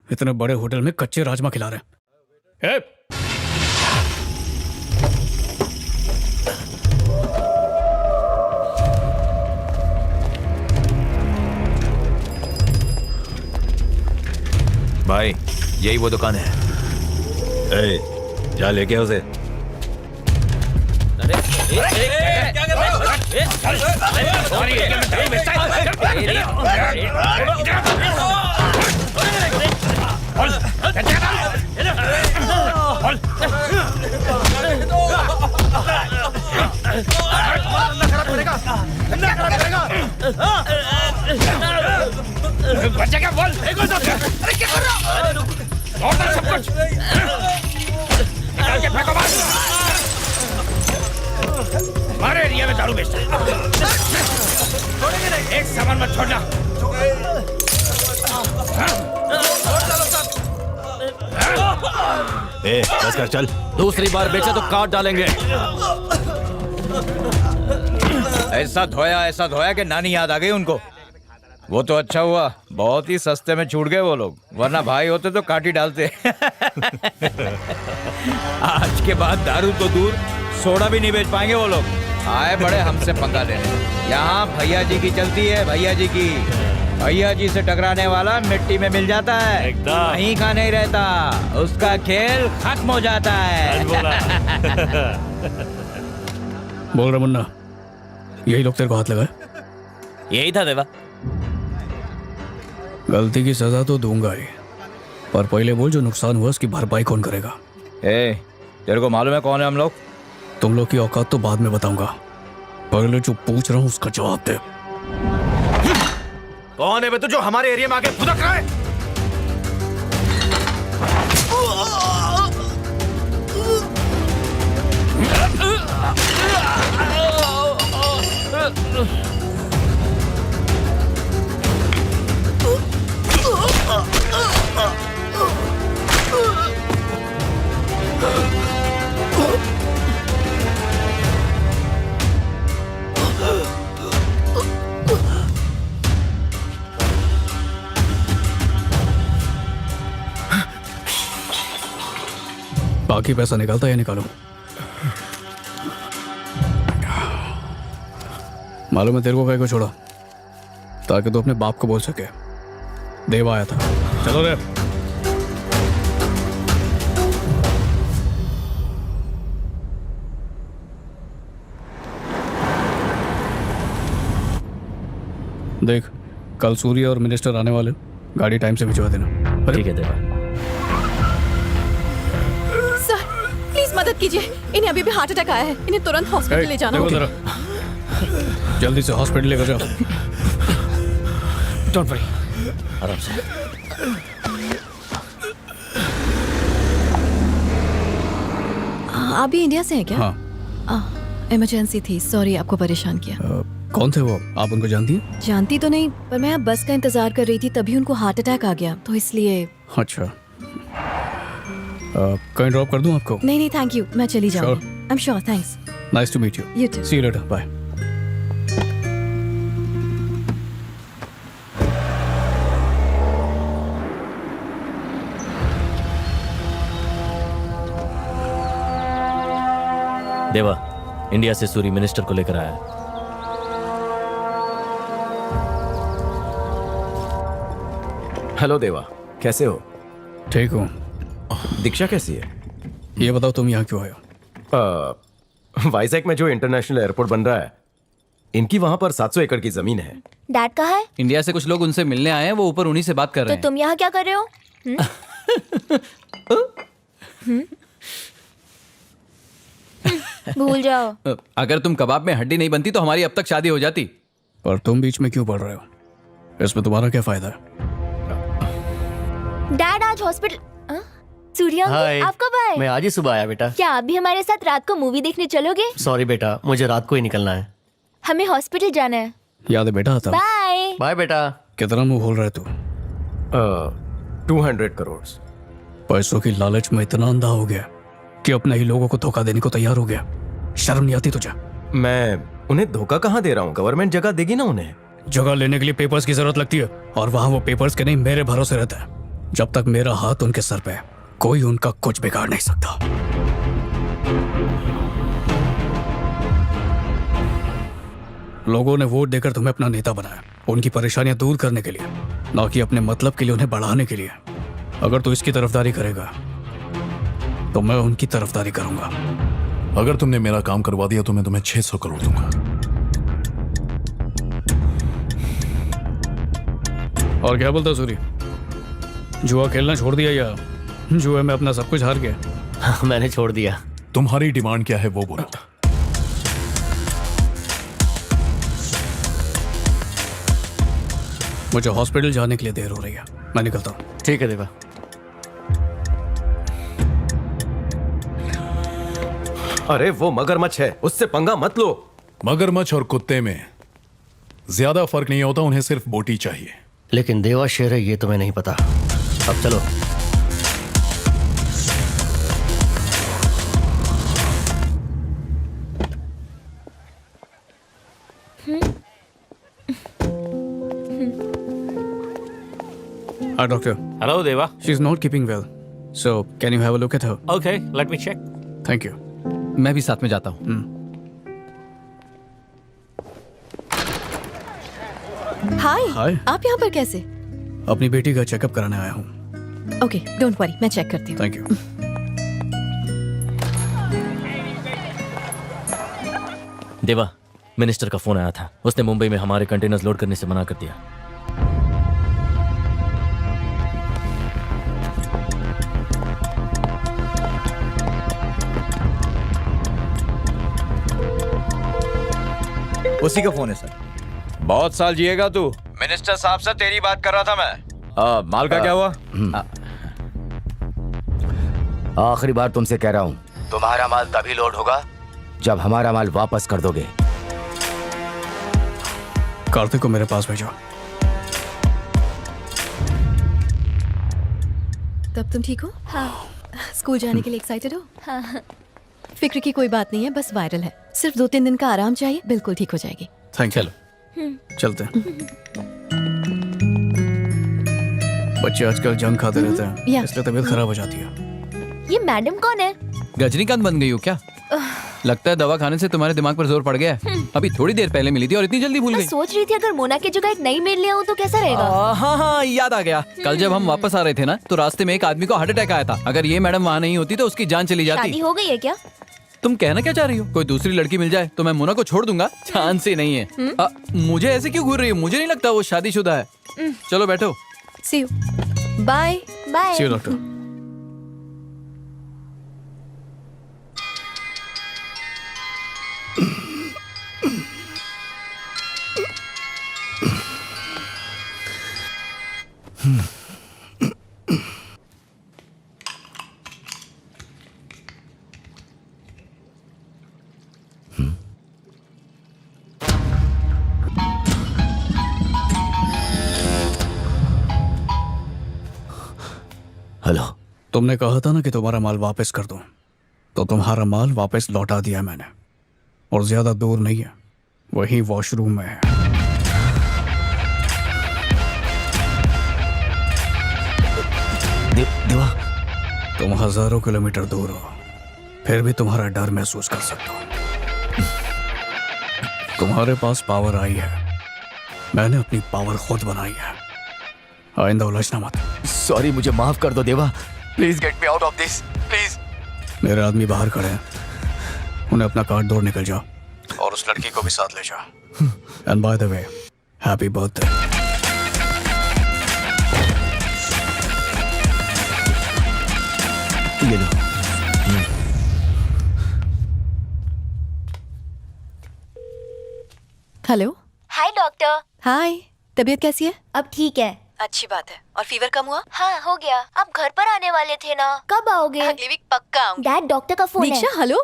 इतने बड़े होटल में कच्चे राजमा खिला रहे हैं। भाई, यही वो दुकान है। जा लेके उसे। क्या कर रहे हो? बच्चा क्या बोल? अरे क्या कर रहा हो? छोड़ दो सब कुछ, निकाल के फेंको बाहर। हमारे एरिया में दारू बेचता है, छोड़ेंगे नहीं, एक सामान मत छोड़ना। बस कर चल। दूसरी बार बेचा तो काट डालेंगे। ऐसा धोया कि नानी याद आ गई उनको। वो तो अच्छा हुआ, बहुत ही सस्ते में छूट गए वो लोग, वरना भाई होते तो काटी डालते। आज के बाद दारू तो दूर, सोडा भी नहीं बेच पाएंगे वो लोग। आए बड़े हमसे पंगा लेने। यहाँ भैया जी की चलती है, भैया जी की। भैया जी से टकराने वाला मिट्टी में मिल जाता है, वहीं का नहीं रहता, उसका खेल खत्म हो जाता है। बोल रहा मुन्ना, यही लोग तेरे को हाथ लगाए? यही था देवा। गलती की सजा तो दूंगा ही, पर पहले बोल जो नुकसान हुआ उसकी भरपाई कौन करेगा? तेरे को मालूम है कौन है हम लोग? तुम लोग की औकात तो बाद में बताऊंगा, पहले जो पूछ रहा हूँ उसका जवाब दे। कौन है बे तू जो हमारे एरिया में आके फुदक रहा है? बाकी पैसा निकालता या निकालूं? मालूम है तेरे को कहीं को छोड़ा ताकि तू अपने बाप को बोल सके देवा आया था। चलो रे। देख कल सूर्य और मिनिस्टर आने वाले, गाड़ी टाइम से भिजवा देना। ठीक है देवा। सर प्लीज मदद कीजिए, इन्हें अभी भी हार्ट अटैक आया है, इन्हें तुरंत हॉस्पिटल ले जाना होगा। जल्दी से हॉस्पिटल लेकर जाओ। डोंट वरी, आराम से। आप भी इंडिया से हैं क्या? हाँ। इमरजेंसी थी, सॉरी आपको परेशान किया। कौन थे वो, आप उनको जानती हैं? जानती तो नहीं, पर मैं बस का इंतजार कर रही थी, तभी उनको हार्ट अटैक आ गया, तो इसलिए। अच्छा कहीं ड्रॉप कर दूं आपको? नहीं थैंक यू, मैं चली जाऊंगी। I am sure, thanks. Nice to meet you. You too. See you later, bye. Deva India से सूरी मिनिस्टर को लेकर आया है। हेलो देवा, कैसे हो? ठीक हूँ। दीक्षा कैसी है? ये बताओ तुम यहाँ क्यों आए हो? वाइजैक में जो इंटरनेशनल एयरपोर्ट बन रहा है, इनकी वहां पर 700 एकड़ की जमीन है। डैड कहाँ है? इंडिया से कुछ लोग उनसे मिलने आए हैं, वो ऊपर उन्हीं से बात कर रहे तो तुम यहाँ क्या कर रहे हो? भूल जाओ। हैं। अगर तुम कबाब में हड्डी नहीं बनती तो हमारी अब तक शादी हो जाती। पर तुम बीच में क्यों पड़ रहे हो? इसमें तुम्हारा क्या फायदा है? डैड आज हॉस्पिटल। सूर्या हाय, आप कब आए? मैं आज ही सुबह आया बेटा। क्या आप भी हमारे साथ रात को मूवी देखने चलोगे? सॉरी बेटा, मुझे रात को ही निकलना है। हमें हॉस्पिटल जाना है। याद है बेटा आता? बाय बाय बेटा। कितना मुंह खोल रहा है तू? 200 करोड़। पैसों की लालच में इतना अंधा हो गया कि अपने ही लोगों को धोखा देने को तैयार हो गया। शर्म नहीं आती तुझे? मैं उन्हें धोखा कहाँ दे रहा हूँ, गवर्नमेंट जगह देगी ना उन्हें। जगह लेने के लिए पेपर्स की जरूरत लगती है, और वहां वो पेपर्स के नहीं मेरे भरोसे रहता है। जब तक मेरा हाथ उनके सर पे है, कोई उनका कुछ बिगाड़ नहीं सकता। लोगों ने वोट देकर तुम्हें अपना नेता बनाया, उनकी परेशानियां दूर करने के लिए, ना कि अपने मतलब के लिए उन्हें बढ़ाने के लिए। अगर तू इसकी तरफदारी करेगा तो मैं उनकी तरफदारी करूंगा। अगर तुमने मेरा काम करवा दिया तो मैं तुम्हें 600 करोड़ दूंगा। और क्या बोलता सूरी, जुआ खेलना छोड़ दिया या जुए में अपना सब कुछ हार गया? मैंने छोड़ दिया। तुम्हारी डिमांड क्या है वो बोलो। मुझे हॉस्पिटल जाने के लिए देर हो रही है, मैं निकलता हूँ। ठीक है देवा। अरे वो मगरमच्छ है, उससे पंगा मत लो। मगरमच्छ और कुत्ते में ज्यादा फर्क नहीं होता, उन्हें सिर्फ बोटी चाहिए। लेकिन देवा शेर है ये तुम्हें नहीं पता। अब चलो। Hi, doctor. Hello, Deva. She's not keeping well. So, can you have a look at her? Okay, let me check. Thank you. मैं भी साथ में जाता हूँ। हाय। हाय। आप यहाँ पर कैसे? अपनी बेटी का चेकअप कराने आया हूँ। ओके, डोंट वरी, मैं चेक करती हूँ। Thank you. देवा, मिनिस्टर का फोन आया था, उसने मुंबई में हमारे कंटेनर्स लोड करने से मना कर दिया। उसी का फोन है सर। बहुत साल जिएगा तू। मिनिस्टर साहब से तेरी बात कर रहा था मैं। माल का क्या हुआ? आखिरी बार तुमसे कह रहा हूँ, तुम्हारा माल तभी लोड होगा जब हमारा माल वापस कर दोगे। कार्तिक को मेरे पास भेजो। तब तुम ठीक हो? हाँ। स्कूल जाने के लिए एक्साइटेड हो? हाँ। फिक्र की कोई बात नहीं है, बस वायरल है, सिर्फ 2-3 दिन का आराम चाहिए, बिल्कुल ठीक हो जाएगी। Thank you. चलते हैं। बच्चे आजकल जंक खाते रहते हैं, इसलिए तबीयत खराब हो जाती है। ये मैडम कौन है? रजनीकांत बन गई हो क्या? लगता है दवा खाने से तुम्हारे दिमाग पर जोर पड़ गया है। अभी थोड़ी देर पहले मिली थी और इतनी जल्दी भूल मैं गई। सोच रही थी अगर मोना की जगह एक नई मेल ले आऊं तो कैसा रहेगा? हाँ हाँ, याद आ गया। कल जब हम वापस आ रहे थे ना, तो रास्ते में एक आदमी को हार्ट अटैक आया था। अगर ये मैडम वहाँ नहीं होती तो उसकी जान चली शादी जाती। हो गई है क्या? तुम कहना क्या चाह रही हो? कोई दूसरी लड़की मिल जाए तो मैं मोना को छोड़ दूंगा? चांस ही नहीं है। मुझे ऐसे क्यों घूर रही हो? मुझे नहीं लगता वो शादीशुदा है। चलो बैठो। See you. Bye bye. See you doctor. Hello. तुमने कहा था ना कि तुम्हारा माल वापस कर दूं, तो तुम्हारा माल वापस लौटा दिया मैंने, और ज्यादा दूर नहीं है, वही वॉशरूम में है। देवा, तुम हजारों किलोमीटर दूर हो, फिर भी तुम्हारा डर महसूस कर सकता हूं। तुम्हारे पास पावर आई है, मैंने अपनी पावर खुद बनाई है। आइंदा उलझना मत। सॉरी, मुझे माफ कर दो देवा। Please get me out of this, please. मेरे आदमी बाहर खड़े हैं, उन्हें अपना कार्ड दौड़ निकल जाओ और उस लड़की को भी साथ ले जाओ। And by the way, happy birthday. ये लो। हेलो। हाय डॉक्टर। हाय, तबीयत कैसी है? अब ठीक है। अच्छी बात है। और फीवर कम हुआ? हाँ हो गया। आप घर पर आने वाले थे ना, कब आओगे? अगली वीक पक्का आऊंगी। डैड, डॉक्टर का फोन है। दीक्षा, हेलो।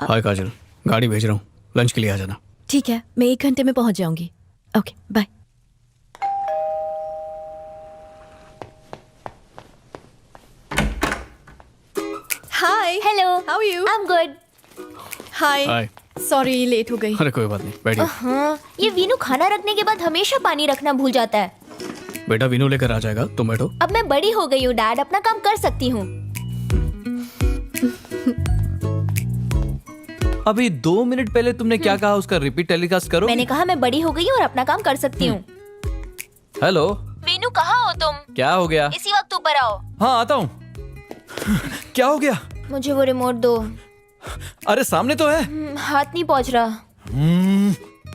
हाय काजल, गाड़ी भेज रहा हूँ, लंच के लिए आ जाना। ठीक है, मैं 1 घंटे में पहुंच जाऊंगी। Okay, bye. Hi. Hello. How are you? I am good. Hi. Hi. Sorry, late हो गई। अरे कोई बात नहीं, बैठिए। हाँ, ये वीनू खाना रखने के बाद हमेशा पानी रखना भूल जाता है। बेटा विनू लेकर आ जाएगा, तुम बैठो। अब मैं बड़ी हो गई हूँ डैड, अपना काम कर सकती हूँ। अभी 2 मिनट पहले तुमने क्या कहा, उसका रिपीट टेलीकास्ट करो। मैंने कहा मैं बड़ी हो गई हूँ और अपना काम कर सकती हूँ। हेलो वीनू, कहाँ हो तुम? क्या हो गया? इसी वक्त ऊपर आओ। हाँ आता हूँ। क्या हो गया? मुझे वो रिमोट दो। अरे सामने तो है। हाथ नहीं पहुँच रहा।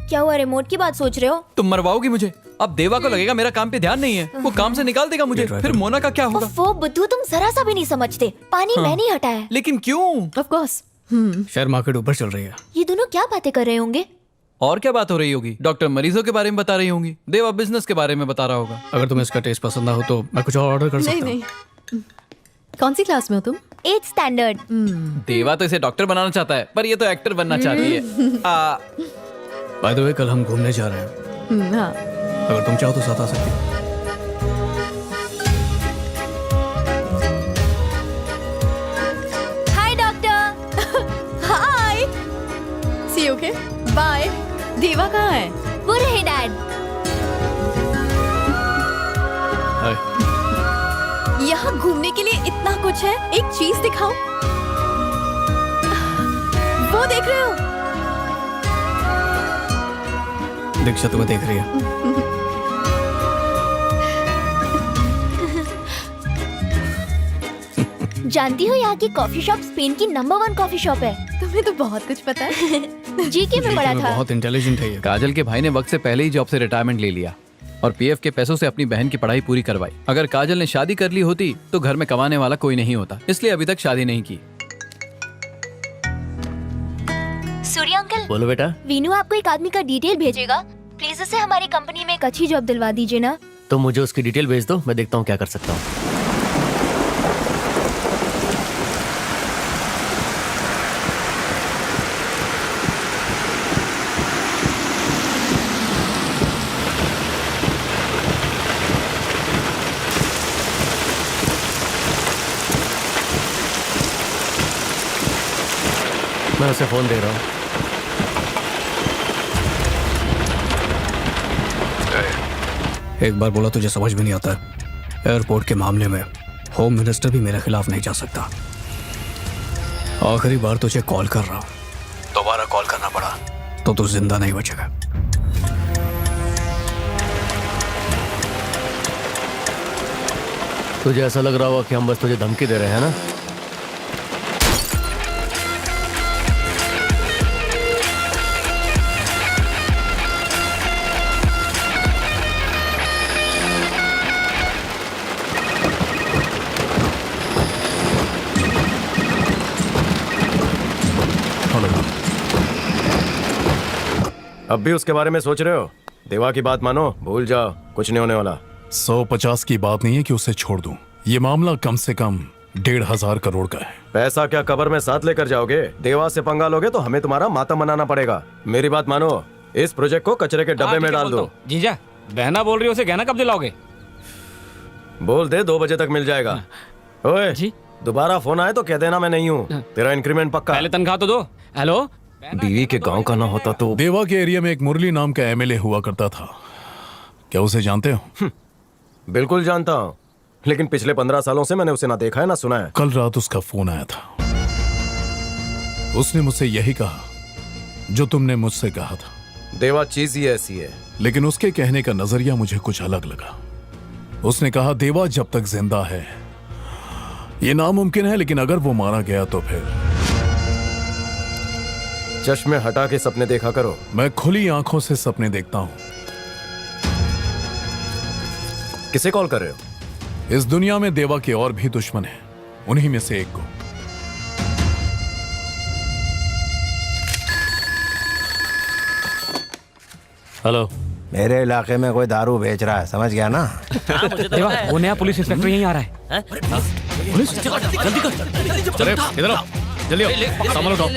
क्या हुआ, रिमोट की बात सोच रहे हो? तुम मरवाओगी मुझे। अब देवा को लगेगा मेरा काम पे ध्यान नहीं है, वो काम से निकाल देगा मुझे। फिर मोना का क्या होगा? वो बुद्धू, तुम जरा सा भी नहीं समझते। पानी हाँ। मैंने हटाया। लेकिन क्यों? Of course. शेयर मार्केट ऊपर चल रही है। ये दोनों क्या बातें कर रहे होंगे? और क्या बात हो रही होगी? डॉक्टर मरीजों के बारे में बता रही होंगी, देवा बिजनेस के बारे में बता रहा होगा। अगर तुम्हें इसका टेस्ट पसंद ना हो तो मैं कुछ और ऑर्डर कर सकता हूँ। नहीं। कौन सी क्लास में हो तुम? 8th standard. देवा तो इसे डॉक्टर बनाना चाहता है, पर ये तो एक्टर बनना चाहती है। बाय द वे, कल हम घूमने जा रहे हैं। हाँ। अगर तुम चाहो तो साथ आ सकती हो। Hi doctor. Hi. See you, okay, bye. Deva कहाँ है? वो रहे डैड। यहाँ घूमने के लिए इतना कुछ है, एक चीज दिखाऊं? वो देख रहे हो? दीक्षा तुम्हें देख रही है। जानती हो यहाँ की कॉफी शॉप स्पेन की नंबर 1 कॉफी शॉप है। तुम्हें तो बहुत कुछ पता है। जीके में पढ़ा था। बहुत इंटेलिजेंट है ये। काजल के भाई ने वक्त से पहले ही जॉब से रिटायरमेंट ले लिया और पीएफ के पैसों से अपनी बहन की पढ़ाई पूरी करवाई। अगर काजल ने शादी कर ली होती तो घर में कमाने वाला कोई नहीं होता, इसलिए अभी तक शादी नहीं की। सूर्य अंकल बोलो बेटा। वीनू आपको एक आदमी का डिटेल भेजेगा, प्लीज उसे हमारी कंपनी में एक अच्छी जॉब दिलवा दीजिए ना। तो मुझे उसकी डिटेल भेज दो, मैं देखता हूँ क्या कर सकता हूँ। मैं उसे फोन दे रहा हूँ। एक बार बोला तुझे समझ में नहीं आता। एयरपोर्ट के मामले में होम मिनिस्टर भी मेरे खिलाफ नहीं जा सकता। आखिरी बार तुझे कॉल कर रहा हूँ, दोबारा कॉल करना पड़ा तो तू जिंदा नहीं बचेगा। तुझे ऐसा लग रहा होगा कि हम बस तुझे धमकी दे रहे हैं ना? अब भी उसके बारे में सोच रहे हो? देवा की बात मानो, भूल जाओ, कुछ नहीं होने वाला। 150 की बात नहीं है कि उसे छोड़ दूं। ये मामला कम से कम 1,500 करोड़ का है। पैसा क्या कब्र में साथ लेकर जाओगे? देवा से पंगा लोगे तो हमें तुम्हारा मातम मनाना पड़ेगा। मेरी बात मानो, इस प्रोजेक्ट को कचरे के डब्बे में डाल दो। जीजा, बहना बोल रही हो, उसे गहना कब दिलाओगे? बोल दे 2 बजे तक मिल जाएगा। ओए जी, दोबारा फोन आए तो कह देना मैं नहीं हूँ। तेरा इंक्रीमेंट पक्का। पहले तनख्वाह तो दो। हेलो, बीवी के गांव का ना होता तो। देवा के एरिया में एक मुरली नाम का एमएलए हुआ करता था, क्या उसे जानते हो? बिल्कुल जानता हूँ, लेकिन पिछले 15 सालों से मैंने उसे ना देखा है ना सुना है। कल रात उसका फोन आया था। उसने मुझसे यही कहा जो तुमने मुझसे कहा था। देवा चीज ही ऐसी है। लेकिन उसके कहने का नजरिया मुझे कुछ अलग लगा। उसने कहा देवा जब तक जिंदा है ये नामुमकिन है, लेकिन अगर वो मारा गया तो फिर। चश्मे हटा के सपने देखा करो। मैं खुली आंखों से सपने देखता हूं। किसे कॉल कर रहे हो? इस दुनिया में देवा के और भी दुश्मन हैं, उन्हीं में से एक को। हेलो, मेरे इलाके में कोई दारू बेच रहा है, समझ गया ना? देवा, वो नया पुलिस इंस्पेक्टर यहीं आ रहा है। पुलिस, जल्दी कर, चले इधर आओ, जल्दी आओ, सामान उठाओ।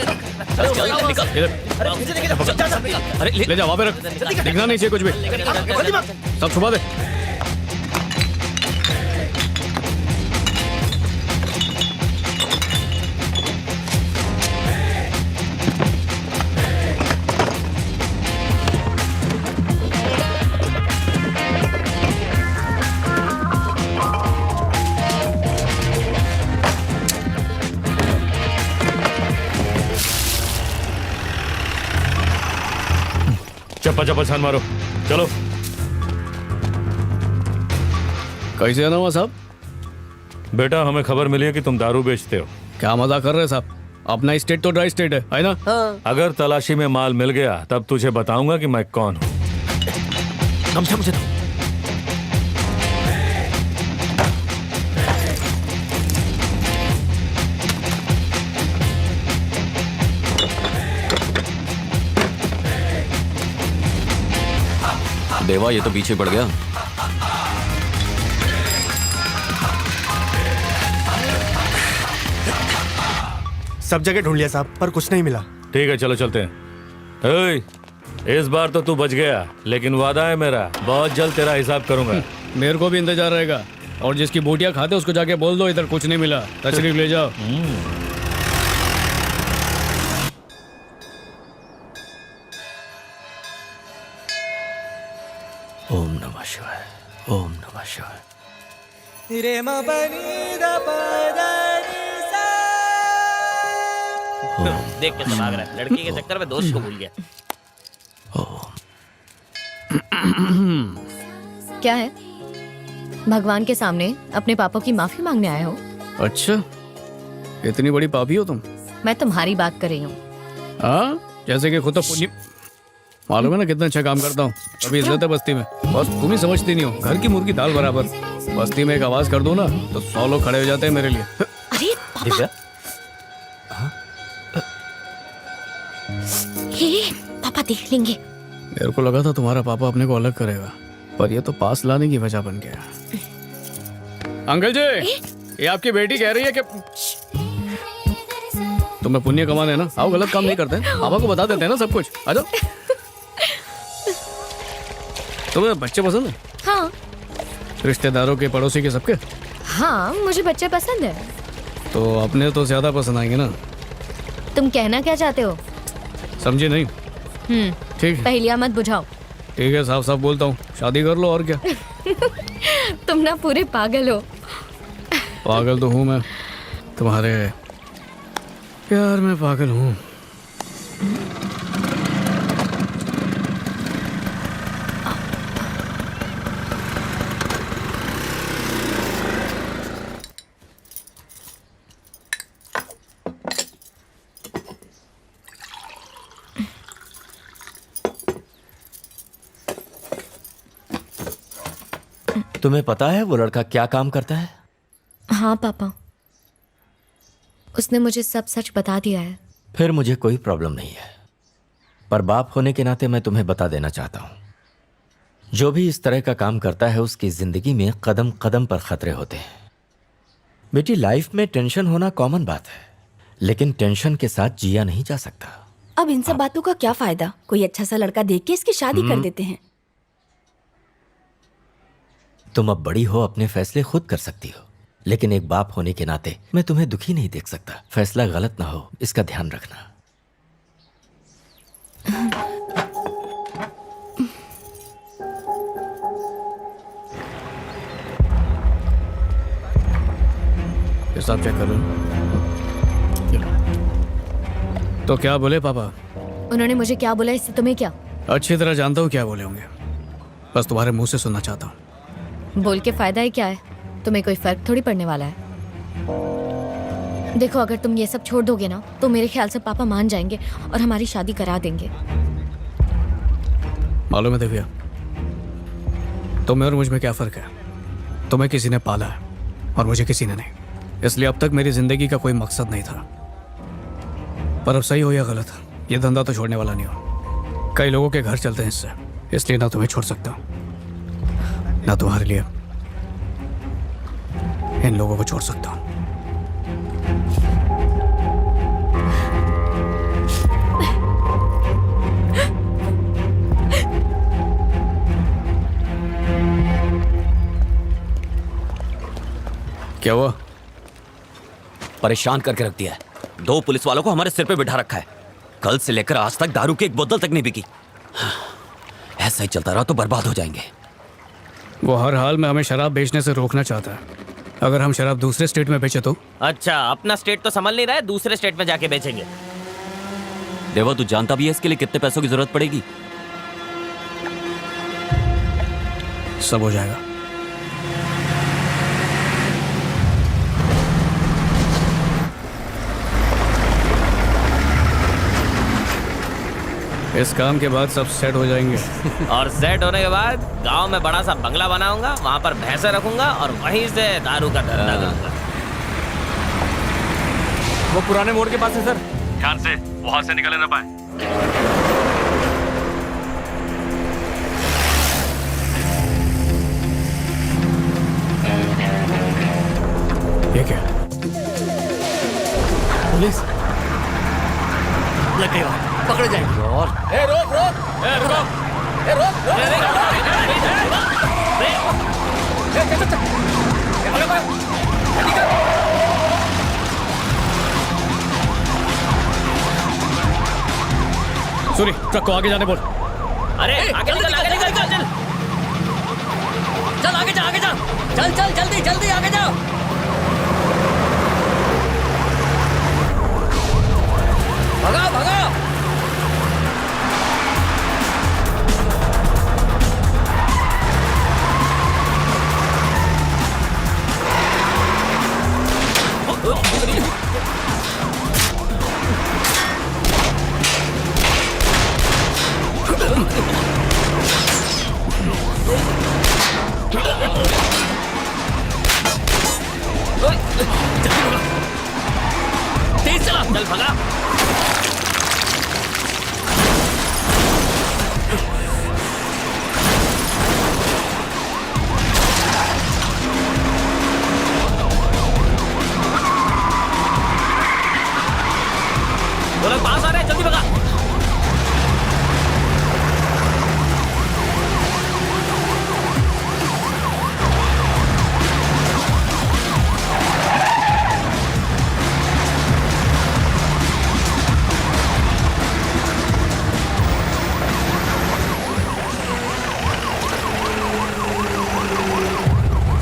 अरे ले जा, वहां पे रख, दिखना नहीं चाहिए कुछ भी, सब छुपा दे। चप्पा चप्पा छान मारो, चलो। कैसे है नवाब साहब? बेटा, हमें खबर मिली है कि तुम दारू बेचते हो। क्या मजाक कर रहे हैं साहब? अपना स्टेट तो ड्राई स्टेट है ना? हाँ। अगर तलाशी में माल मिल गया तब तुझे बताऊंगा कि मैं कौन हूँ। गमछा मुझे दो। देवा, ये तो पीछे पड़ गया। सब जगह ढूंढ लिया साहब, पर कुछ नहीं मिला। ठीक है, चलो चलते हैं। ओए, इस बार तो तू बच गया, लेकिन वादा है मेरा, बहुत जल्द तेरा हिसाब करूंगा। मेरे को भी इंतजार रहेगा, और जिसकी बोटियां खाते उसको जाके बोल दो इधर कुछ नहीं मिला, तशरीफ ले जाओ। ओम नमः शिवाय, ओम नमः शिवाय। देख के भाग रहा है, लड़की के चक्कर में दोस्त को भूल गया। क्या है? भगवान के सामने अपने पापों की माफी मांगने आए हो? अच्छा, इतनी बड़ी पापी हो तुम? मैं तुम्हारी बात कर रही हूँ। हाँ, जैसे कि खुद तो पुण्य। मालूम है ना कितना अच्छा काम करता हूँ। अभी इज्जत है बस्ती में, बस तुम ही समझती नहीं हो। घर की मुर्गी दाल बराबर। बस्ती में एक आवाज कर दो ना तो 100 लोग खड़े हो जाते हैं मेरे लिए। अरे पापा, पापा देख लेंगे। मेरे को लगा था तुम्हारा पापा अपने को अलग करेगा, पर ये तो पास लाने की वजह बन गया। अंकल जी, ये आपकी बेटी कह रही है कि तुम्हें पुण्य कमाने है ना, आओ गलत काम नहीं करते, पापा को बता देते हैं ना सब कुछ। आ जाओ। तुम्हें बच्चे पसंद है? हाँ रिश्तेदारों के, पड़ोसी के, सबके? हाँ मुझे बच्चे पसंद है। तो अपने तो ज्यादा पसंद आएंगे ना। तुम कहना क्या चाहते हो? समझे नहीं? ठीक है, पहेलियां मत बुझाओ। ठीक है, साफ साफ बोलता हूँ, शादी कर लो और क्या। तुम ना पूरे पागल हो। पागल तो हूँ मैं, तुम्हारे प्यार में पागल हूँ। तुम्हें पता है वो लड़का क्या काम करता है? हाँ पापा, उसने मुझे सब सच बता दिया है। फिर मुझे कोई प्रॉब्लम नहीं है, पर बाप होने के नाते मैं तुम्हें बता देना चाहता हूं, जो भी इस तरह का काम करता है उसकी जिंदगी में कदम कदम पर खतरे होते हैं। बेटी, लाइफ में टेंशन होना कॉमन बात है, लेकिन टेंशन के साथ जिया नहीं जा सकता। अब इन सब बातों का क्या फायदा? कोई अच्छा सा लड़का देख के इसकी शादी कर देते हैं। तुम अब बड़ी हो, अपने फैसले खुद कर सकती हो, लेकिन एक बाप होने के नाते मैं तुम्हें दुखी नहीं देख सकता। फैसला गलत ना हो, इसका ध्यान रखना। हिसाब चेक कर लो। तो क्या बोले पापा? उन्होंने मुझे क्या बोला इससे तुम्हें क्या? अच्छी तरह जानता हूँ क्या बोले होंगे, बस तुम्हारे मुंह से सुनना चाहता हूँ। बोल के फायदा ही क्या है? तुम्हें कोई फर्क थोड़ी पड़ने वाला है। देखो, अगर तुम ये सब छोड़ दोगे ना तो मेरे ख्याल से पापा मान जाएंगे और हमारी शादी करा देंगे। मालूम है दिव्या, तुम्हें और मुझ में क्या फर्क है? तुम्हें किसी ने पाला है और मुझे किसी ने नहीं, इसलिए अब तक मेरी जिंदगी का कोई मकसद नहीं था। पर अब सही हो या गलत, ये धंधा तो छोड़ने वाला नहीं हो। कई लोगों के घर चलते हैं इससे, इसलिए ना तुम्हें छोड़ सकता हूँ ना तुम्हारे लिए इन लोगों को छोड़ सकता हूँ। क्या हुआ? परेशान करके रख दिया है। 2 पुलिस वालों को हमारे सिर पे बिठा रखा है। कल से लेकर आज तक दारू की एक बोतल तक नहीं बिकी। ऐसा ही चलता रहा तो बर्बाद हो जाएंगे। वो हर हाल में हमें शराब बेचने से रोकना चाहता है। अगर हम शराब दूसरे स्टेट में बेचे तो? अच्छा, अपना स्टेट तो संभल नहीं रहा है, दूसरे स्टेट में जाके बेचेंगे। देवा, तू जानता भी है इसके लिए कितने पैसों की जरूरत पड़ेगी? सब हो जाएगा। इस काम के बाद सब सेट हो जाएंगे। और सेट होने के बाद गांव में बड़ा सा बंगला बनाऊंगा, वहां पर भैंसे रखूंगा और वहीं से दारू का धंधा करूंगा। वो पुराने मोड़ के पास है सर। ध्यान से, वहां से निकले ना पाए। ये क्या? पुलिस लग गई, पकड़े जाएंगे। और ए रोक रोक, ए रुको, ए रोक रोक, सूरी, ट्रक को आगे जाने बोल। अरे आगे निकल, आगे निकल, चल चल चल आगे जा, आगे जा, चल चल जल्दी जल्दी आगे जाओ। भगाओ भगाओ। तेज चला, चल भगा। वो लोग पास आ रहे हैं, जल्दी भगा।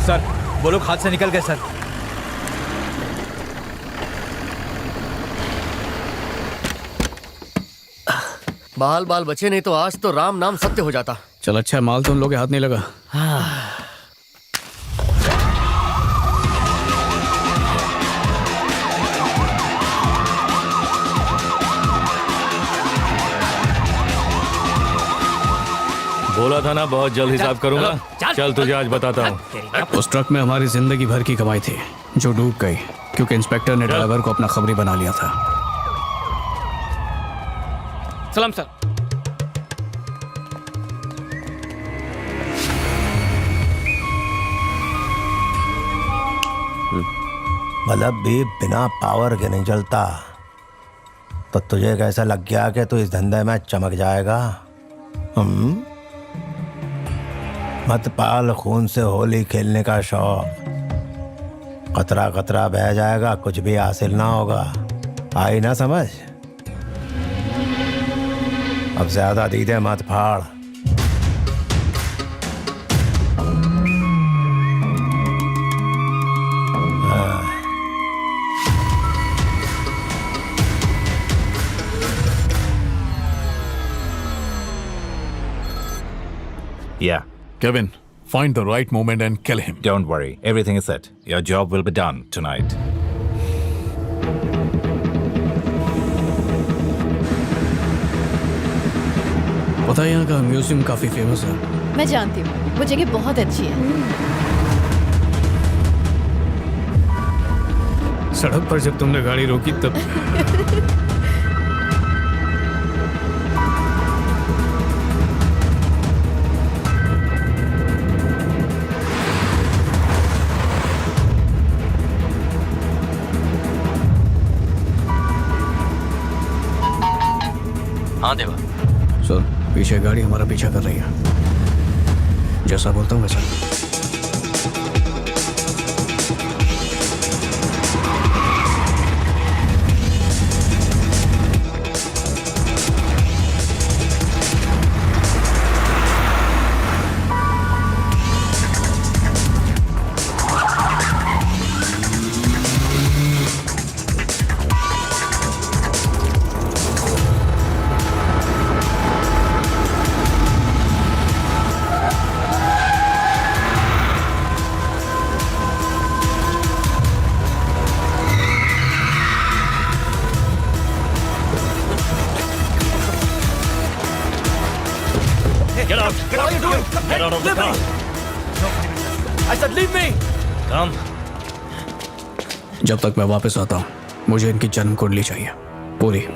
सर वो लोग हाथ से निकल गए सर। बाल बाल बचे, नहीं तो आज तो राम नाम सत्य हो जाता। चल अच्छा है, माल तो उन लोगों के हाथ नहीं लगा। बोला था ना बहुत जल्द हिसाब करूंगा। चल तुझे आज बताता हूँ। उस ट्रक में हमारी जिंदगी भर की कमाई थी जो डूब गई क्योंकि इंस्पेक्टर ने ड्राइवर को अपना खबरी बना लिया था। सलाम सर। बल्ब भी बिना पावर के नहीं जलता। तो तुझे कैसा लग गया कि तू इस धंधे में चमक जाएगा? मत पाल खून से होली खेलने का शौक। कतरा कतरा बह जाएगा, कुछ भी हासिल ना होगा। आई ना समझ? अब ज्यादा दीदे मत फाड़। Yeah. Kevin, find the right moment and kill him. Don't worry. Everything is set. Your job will be done tonight. पता है यहाँ का म्यूजियम काफी फेमस है। मैं जानती हूँ, वो जगह बहुत अच्छी है। सड़क पर जब तुमने गाड़ी रोकी तब हाँ देवा। सुन, पीछे गाड़ी हमारा पीछा कर रही है। जैसा बोलता हूँ वैसा। Get out! What are you doing? Get out of the car! I said leave me! Come. जब तक मैं वापस आता हूँ मुझे इनकी जन्म कुंडली चाहिए पूरी।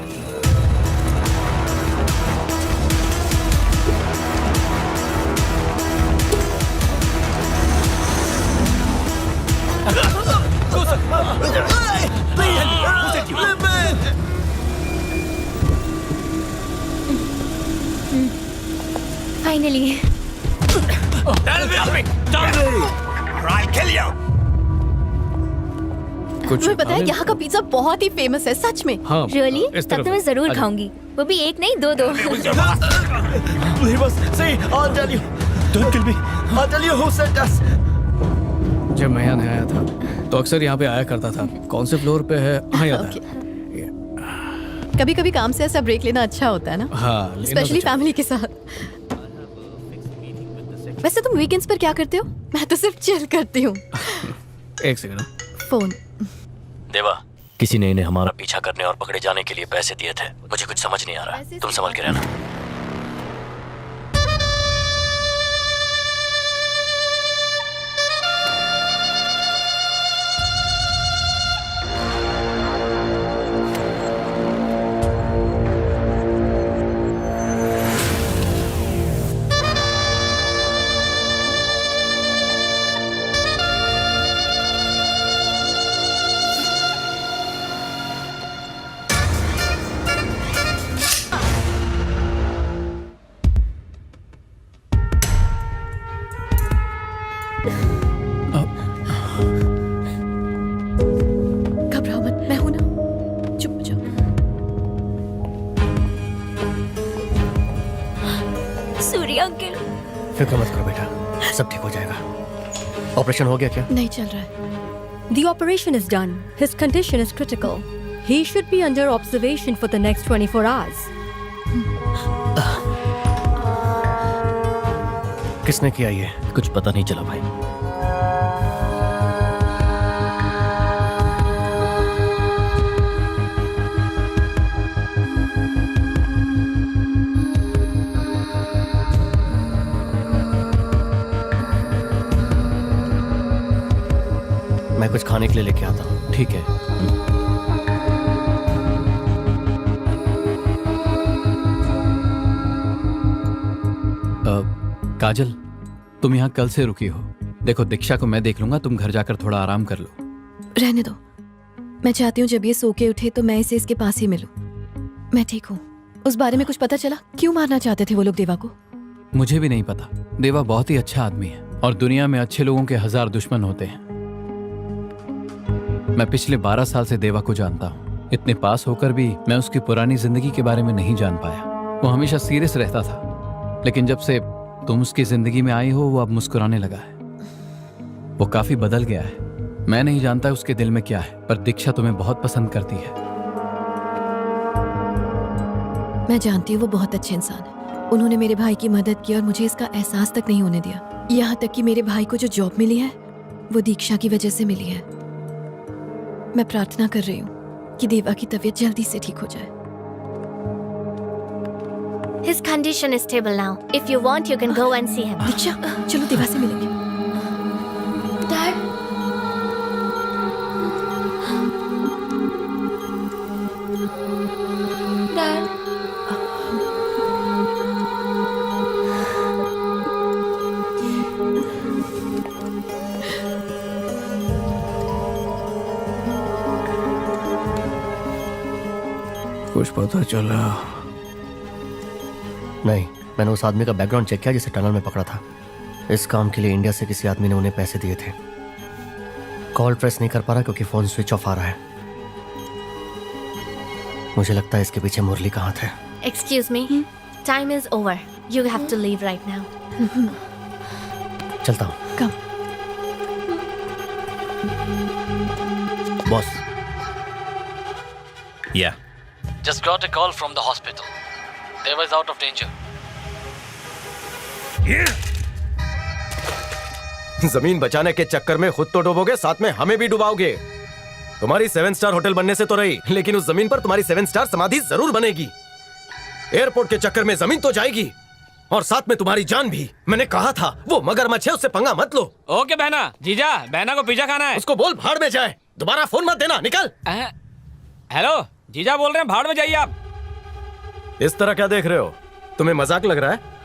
फाइनली तुम्हें पता है यहाँ का पिज्जा बहुत ही फेमस है सच में। हाँ, रियली? इस तब तरफ तो मैं जरूर आजा। खाऊंगी, वो भी एक नहीं दो दो। जब मैं यहाँ नहीं आया था तो अक्सर यहाँ पे आया करता था। कौन से फ्लोर पे है? हाँ याद है। कभी कभी काम से ऐसा ब्रेक लेना अच्छा होता है ना, हाँ, लेना स्पेशली तो चाहिए। फैमिली के साथ। वैसे तुम वीकेंड्स पर क्या करते हो? मैं तो सिर्फ चिल करती हूँ। एक सेकंड। फोन। देवा, किसी ने इन्हें हमारा पीछा करने और पकड़े जाने के लिए पैसे दिए थे। मुझे कुछ समझ नहीं आ रहा, तुम संभल के रहना। अंकल। फिक्र मत करो बेटा, सब ठीक हो जाएगा। ऑपरेशन हो गया क्या? नहीं चल रहा है। The operation is done. His condition is critical. He should be under observation for the next 24 hours. किसने किया ये? कुछ पता नहीं चला भाई। मैं कुछ खाने के लिए लेके आता हूँ। ठीक है। काजल, तुम यहाँ कल से रुकी हो। देखो दीक्षा को मैं देख लूंगा, तुम घर जाकर थोड़ा आराम कर लो। रहने दो, मैं चाहती हूँ जब ये सो के उठे तो मैं इसे इसके पास ही मिलूं। मैं ठीक हूँ। उस बारे में कुछ पता चला? क्यों मारना चाहते थे वो लोग देवा को? मुझे भी नहीं पता। देवा बहुत ही अच्छा आदमी है और दुनिया में अच्छे लोगों के 1000 दुश्मन होते हैं। मैं पिछले 12 साल से देवा को जानता हूँ। इतने पास होकर भी मैं उसकी पुरानी जिंदगी के बारे में नहीं जान पाया। वो हमेशा सीरियस रहता था, लेकिन जब से तुम उसकी जिंदगी में आई हो वो अब मुस्कुराने लगा है। वो काफी बदल गया है। मैं नहीं जानता उसके दिल में क्या है, पर दीक्षा तुम्हें बहुत पसंद करती है। मैं जानती हूँ वो बहुत अच्छे इंसान है। उन्होंने मेरे भाई की मदद की और मुझे इसका एहसास तक नहीं होने दिया। यहाँ तक कि मेरे भाई को जो जॉब मिली है वो दीक्षा की वजह से मिली है। मैं प्रार्थना कर रही हूँ कि देवा की तबीयत जल्दी से ठीक हो जाए। His condition is stable now. If you want, you can go and see him. दीक्षा, चलो देवा से मिलेंगे। Dad. Dad. कुछ पता चला? नहीं, मैंने उस आदमी का बैकग्राउंड चेक किया जिसे टनल में पकड़ा था। इस काम के लिए इंडिया से किसी आदमी ने उन्हें पैसे दिए थे। कॉल ट्रेस नहीं कर पा रहा क्योंकि फोन स्विच ऑफ आ रहा है। मुझे लगता है इसके पीछे मुरली कहाँ थे। Excuse me. Time is over. You have to leave right now. चलता हूँ। Come. Boss. Yeah. Just got a call from the hospital. Deva is out of danger. जमीन बचाने के चक्कर में खुद तो डूबोगे, साथ में हमें भी डुबाओगे। तुम्हारी 7 स्टार होटल बनने से तो रही, लेकिन उस जमीन पर तुम्हारी 7 स्टार समाधि जरूर बनेगी। एयरपोर्ट के चक्कर में जमीन तो जाएगी और साथ में तुम्हारी जान भी। मैंने कहा था वो मगरमच्छ है, उससे पंगा मत लो। ओके बहना। जीजा, बहना को पिज्जा खाना है। उसको बोल भाड़ में जाए। दोबारा फोन मत देना, निकल। हेलो, जीजा बोल रहे हैं भाड़ में जाइए आप। इस तरह क्या देख रहे हो? तुम्हें मजाक लग रहा है?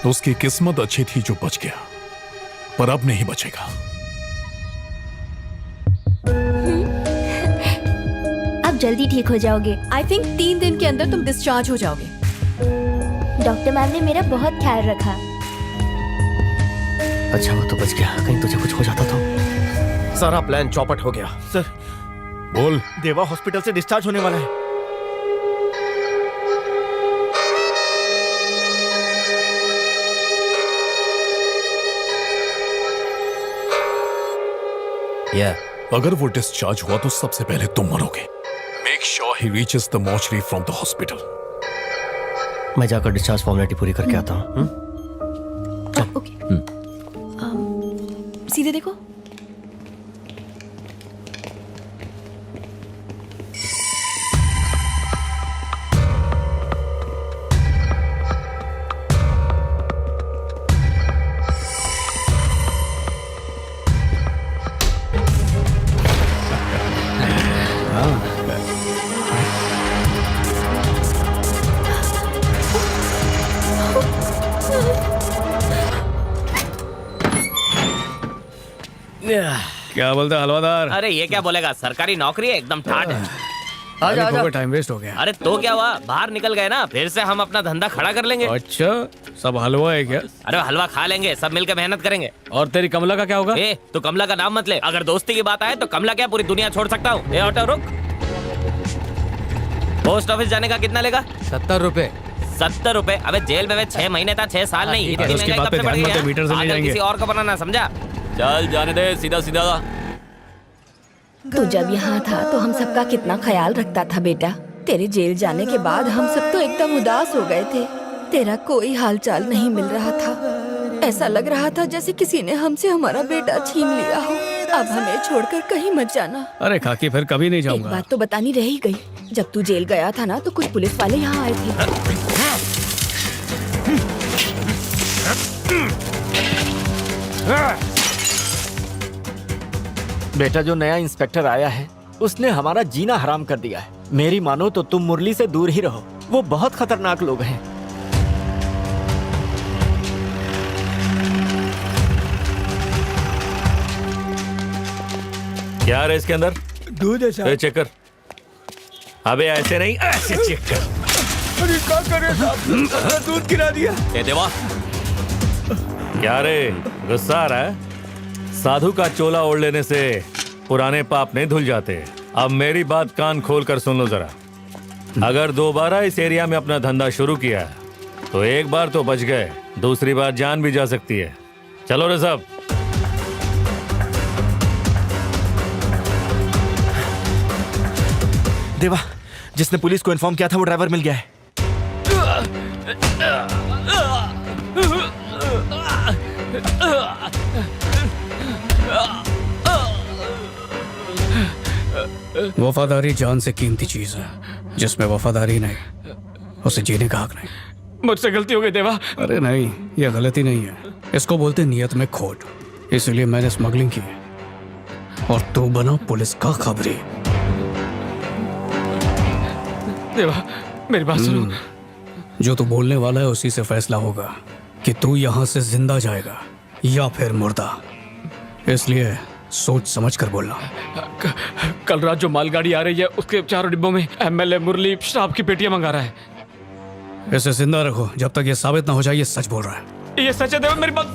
उसकी किस्मत अच्छी थी जो बच गया, पर अब नहीं बचेगा। अब जल्दी ठीक हो जाओगे। आई थिंक 3 दिन के अंदर तुम डिस्चार्ज हो जाओगे। डॉक्टर मैम ने मेरा बहुत ख्याल रखा। अच्छा वो तो बच गया, कहीं तुझे कुछ हो जाता तो। सारा प्लान चौपट हो गया। सर, बोल। देवा हॉस्पिटल से डिस्चार्ज होने वाला है। अगर वो डिस्चार्ज हुआ तो सबसे पहले तुम मरोगे। Make sure he reaches the mortuary from the hospital. मैं जाकर डिस्चार्ज फॉर्मेलिटी पूरी करके आता हूँ। ओके। सीधे देखो। क्या बोलता हलवादार? अरे ये क्या बोलेगा, सरकारी नौकरी है, एकदम ठाट है। आजा। टाइम वेस्ट हो गया। अरे तो क्या हुआ, बाहर निकल गए ना, फिर से हम अपना धंधा खड़ा कर लेंगे। अच्छा, सब हलवा है क्या? अरे हलवा खा लेंगे, सब मिलकर मेहनत करेंगे। और तेरी कमला का क्या होगा? तू कमला का नाम मत ले। अगर दोस्ती की बात आए तो कमला क्या पूरी दुनिया छोड़ सकता हूँ। ऑटो रुक। पोस्ट ऑफिस जाने का कितना लेगा? 70 रुपए। 70 रुपए। अबे जेल में मैं 6 महीने था, 6 साल नहीं। इतनी उसकी महंगाई बात कब पे से बढ़ ध्यान गई मत दे, है? मीटर से ले आगे जाएंगे। किसी और को बनाना, समझा? चल जाने दे, सीधा सीधा। तू जब यहाँ था तो हम सबका कितना ख्याल रखता था बेटा। तेरे जेल जाने के बाद हम सब तो एकदम उदास हो गए थे। तेरा कोई हालचाल नहीं मिल रहा था। ऐसा लग रहा था जैसे किसी ने हमसे हमारा बेटा छीन लिया हो। अब हमें छोड़कर कहीं मत जाना। अरे खाकी, फिर कभी नहीं एक जाऊंगा। बात तो बतानी रह ही गई। जब तू जेल गया था ना तो कुछ पुलिस वाले यहाँ आए थे। बेटा, जो नया इंस्पेक्टर आया है उसने हमारा जीना हराम कर दिया है। मेरी मानो तो तुम मुरली से दूर ही रहो, वो बहुत खतरनाक लोग हैं। क्या है इसके अंदर? दूध है साहब। चेक कर। अबे ऐसे नहीं, ऐसे चेक कर। अरे क्या कर रहे साहब, दूध गिरा दिया। ए देवा, क्या रे, गुस्सा आ रहा है? साधु का चोला ओढ़ लेने से पुराने पाप नहीं धुल जाते। अब मेरी बात कान खोल कर सुन लो जरा। अगर दोबारा इस एरिया में अपना धंधा शुरू किया तो एक बार तो बच गए, दूसरी बार जान भी जा सकती है। चलो रे साहब। देवा, जिसने पुलिस को इन्फॉर्म किया था वो ड्राइवर मिल गया है। वफादारी जान से कीमती चीज है। जिसमें वफादारी नहीं, उसे जीने का हक नहीं। मुझसे गलती हो गई देवा। अरे नहीं, यह गलती नहीं है, इसको बोलते नियत में खोट। इसलिए मैंने स्मगलिंग की और तू बना पुलिस का खबरी। देवा, मेरी बात सुनो। जो तू बोलने वाला है उसी से फैसला होगा कि तू यहाँ से जिंदा जाएगा या फिर मुर्दा। इसलिए सोच समझ कर बोलना। कल रात जो मालगाड़ी आ रही है उसके 4 डिब्बों में एमएलए मुरली शराब की पेटियां मंगा रहा है। इसे जिंदा रखो जब तक ये साबित ना हो जाए ये सच बोल रहा है। ये सच है देवा, मेरी बात।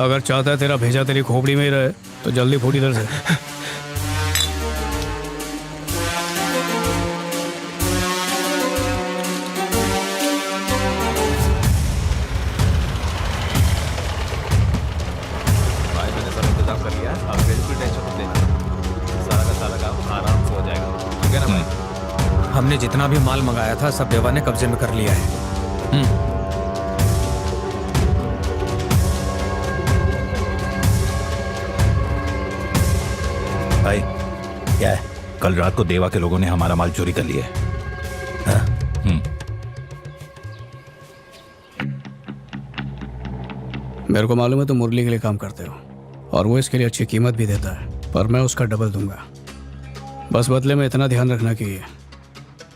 अगर चाहता है तेरा भेजा तेरी खोपड़ी में ही रहे तो जल्दी फूट इधर से। भाई मैंने सब इंतजाम कर लिया, अब बिल्कुल टेंशन मत लेना। सारा का सारा काम आराम से हो जाएगा, ठीक है ना भाई? हमने जितना भी माल मंगाया था सब देवा ने कब्जे में कर लिया है। भाई क्या है? कल रात को देवा के लोगों ने हमारा माल चोरी कर लिया है। मेरे को मालूम है तुम मुरली के लिए काम करते हो और वो इसके लिए अच्छी कीमत भी देता है, पर मैं उसका डबल दूंगा। बस बदले में इतना ध्यान रखना कि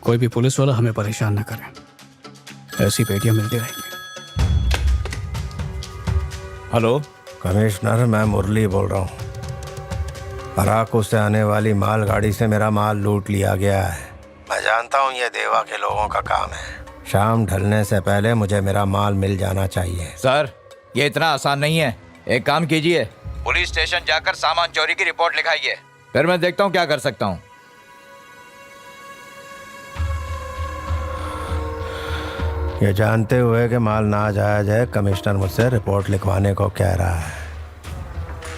कोई भी पुलिस वाला हमें परेशान न करे। ऐसी पेटियां मिलती रहेंगी। हेलो कमिश्नर, मैं मुरली बोल रहा हूँ। अराकू से आने वाली माल गाड़ी से मेरा माल लूट लिया गया है। मैं जानता हूँ ये देवा के लोगों का काम है। शाम ढलने से पहले मुझे मेरा माल मिल जाना चाहिए। सर, ये इतना आसान नहीं है। एक काम कीजिए, पुलिस स्टेशन जाकर सामान चोरी की रिपोर्ट लिखाइए, फिर मैं देखता हूँ क्या कर सकता हूँ। ये जानते हुए कि माल नाजायज है, कमिश्नर मुझसे रिपोर्ट लिखवाने को कह रहा है।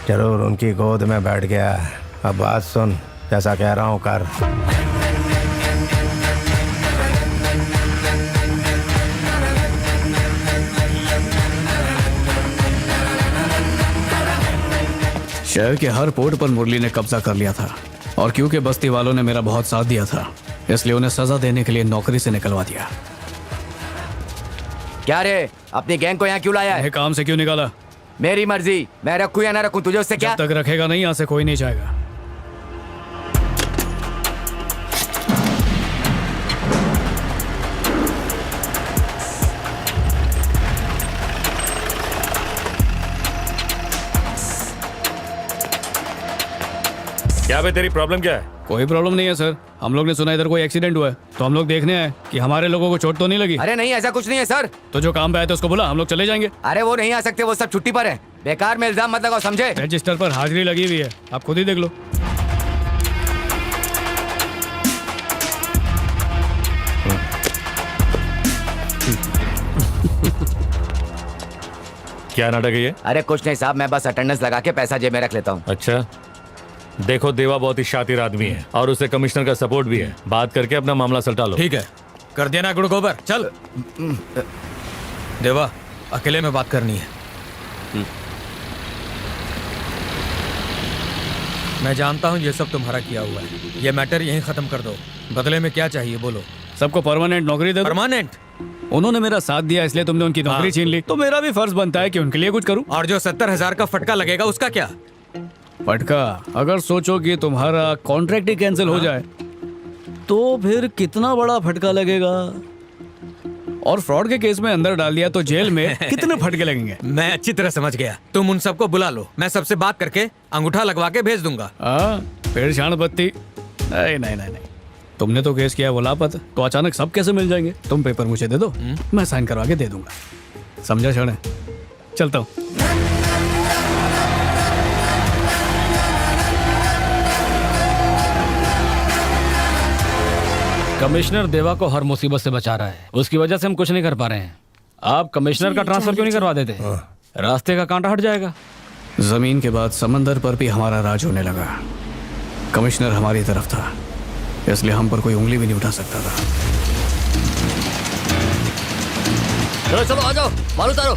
जरूर उनकी गोद में बैठ गया है। अब बात सुन, जैसा कह रहा हूँ कर। शहर के हर पोर्ट पर मुरली ने कब्जा कर लिया था और क्योंकि बस्ती वालों ने मेरा बहुत साथ दिया था, इसलिए उन्हें सजा देने के लिए नौकरी से निकलवा दिया। क्या रे, अपनी गैंग को यहाँ क्यों लाया है? काम से क्यों निकाला? मेरी मर्जी, मैं रखूं या ना रखूं, तुझे उससे क्या? जब तक रखेगा नहीं, यहाँ से कोई नहीं जाएगा। क्या बे, तेरी प्रॉब्लम क्या है? कोई प्रॉब्लम नहीं है सर। हम लोग ने सुना इधर कोई एक्सीडेंट हुआ है, तो हम लोग देखने आए कि हमारे लोगों को चोट तो नहीं लगी। अरे नहीं, ऐसा कुछ नहीं है सर। तो जो काम पे आए थे उसको बोला, हम लोग चले जाएंगे। अरे वो नहीं आ सकते, वो सब छुट्टी पर है। बेकार में इल्जाम मत लगाओ, समझे? रजिस्टर पर हाजिरी लगी हुई है, आप खुद ही देख लो। क्या नाटक है ये? अरे कुछ नहीं साहब, मैं बस अटेंडेंस लगा के पैसा जेब में रख लेता हूँ। अच्छा, देखो देवा बहुत ही शातिर आदमी है और उसे कमिश्नर का सपोर्ट भी है। बात करके अपना मामला सलटा लो। ठीक है, कर दिया ना गुड़ गोबर। चल देवा, अकेले में बात करनी है। मैं जानता हूँ ये सब तुम्हारा किया हुआ है। ये मैटर यहीं खत्म कर दो। बदले में क्या चाहिए बोलो? सबको परमानेंट नौकरी दे दो। परमानेंट? उन्होंने मेरा साथ दिया इसलिए तुमने उनकी नौकरी छीन ली, तो मेरा भी फर्ज बनता है कि उनके लिए कुछ करूं। और जो 70,000 का फटका लगेगा उसका क्या? फटका? अगर सोचो कि तुम्हारा कॉन्ट्रैक्ट ही कैंसिल हो जाए तो फिर कितना बड़ा फटका लगेगा। और फ्रॉड के केस में अंदर डाल दिया तो जेल में कितने फटके लगेंगे। मैं अच्छी तरह समझ गया। तुम उन सबको बुला लो, मैं सबसे बात करके अंगूठा लगवा के भेज दूंगा। फिर शान बत्ती। नहीं नहीं नहीं नहीं, तुमने तो केस किया वो लापता, तो अचानक सब कैसे मिल जाएंगे? तुम पेपर मुझे दे दो, मैं साइन करवा के दे दूंगा। समझा क्षण? चलता हूँ। कमिश्नर देवा को हर मुसीबत से बचा रहा है, उसकी वजह से हम कुछ नहीं कर पा रहे हैं। आप कमिश्नर का ट्रांसफर क्यों नहीं करवा देते? रास्ते का कांटा हट जाएगा। जमीन के बाद समंदर पर भी हमारा राज होने लगा। कमिश्नर हमारी तरफ था, इसलिए हम पर कोई उंगली भी नहीं उठा सकता था। चलो चलो आ जाओ, माल उतारो।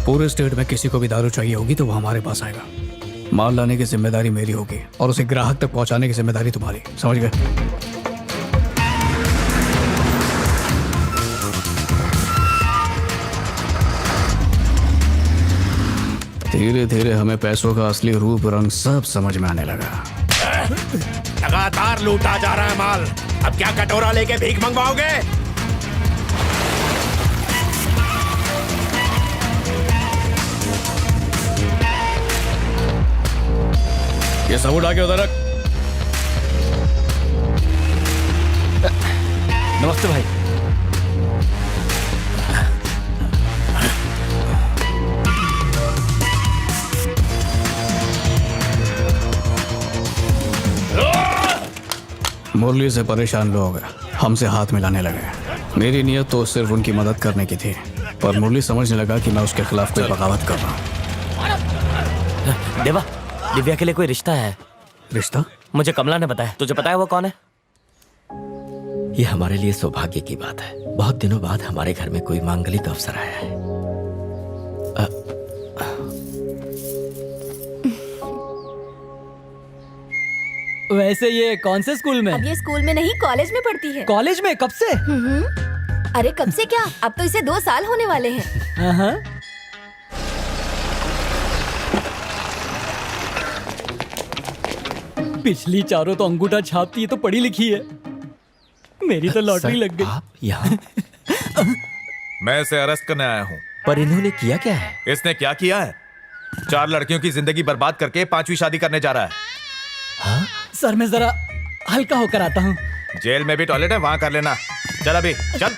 पूरे स्टेट में किसी को भी दारू चाहिए होगी तो वो हमारे पास आएगा। माल लाने की जिम्मेदारी मेरी होगी और उसे ग्राहक तक पहुंचाने की जिम्मेदारी तुम्हारी। समझ गए? धीरे धीरे हमें पैसों का असली रूप रंग सब समझ में आने लगा। लगातार लूटा जा रहा है माल, अब क्या कटोरा लेके भीख मंगवाओगे? ये सब उठा के उधर रख। नमस्ते भाई। मुरली से परेशान लोग हमसे हाथ मिलाने लगे। मेरी नीयत तो सिर्फ उनकी मदद करने की थी, पर मुरली समझने लगा कि मैं उसके खिलाफ कोई बगावत कर रहा हूँ। देवा, दिव्या के लिए कोई रिश्ता है। रिश्ता? मुझे कमला ने बताया। तुझे पता है वो कौन है? ये हमारे लिए सौभाग्य की बात है। बहुत दिनों बाद हमारे घर में कोई मांगलिक अवसर आया है। वैसे ये कौन से स्कूल में? अब ये स्कूल में नहीं, कॉलेज में पढ़ती है। कॉलेज में? कब से? अरे कब से क्या, अब तो इसे 2 साल होने वाले हैं। पिछली चारों तो अंगूठा छापती है, तो पढ़ी लिखी है। मेरी तो लॉटरी लग गई। आप यहाँ? मैं इसे अरेस्ट करने आया हूँ। पर इन्होंने किया क्या है? इसने क्या किया है? 4 लड़कियों की जिंदगी बर्बाद करके 5वीं शादी करने जा रहा है। हाँ? सर मैं जरा हल्का होकर आता हूँ। जेल में भी टॉयलेट है, वहां कर लेना। चल अभी चल।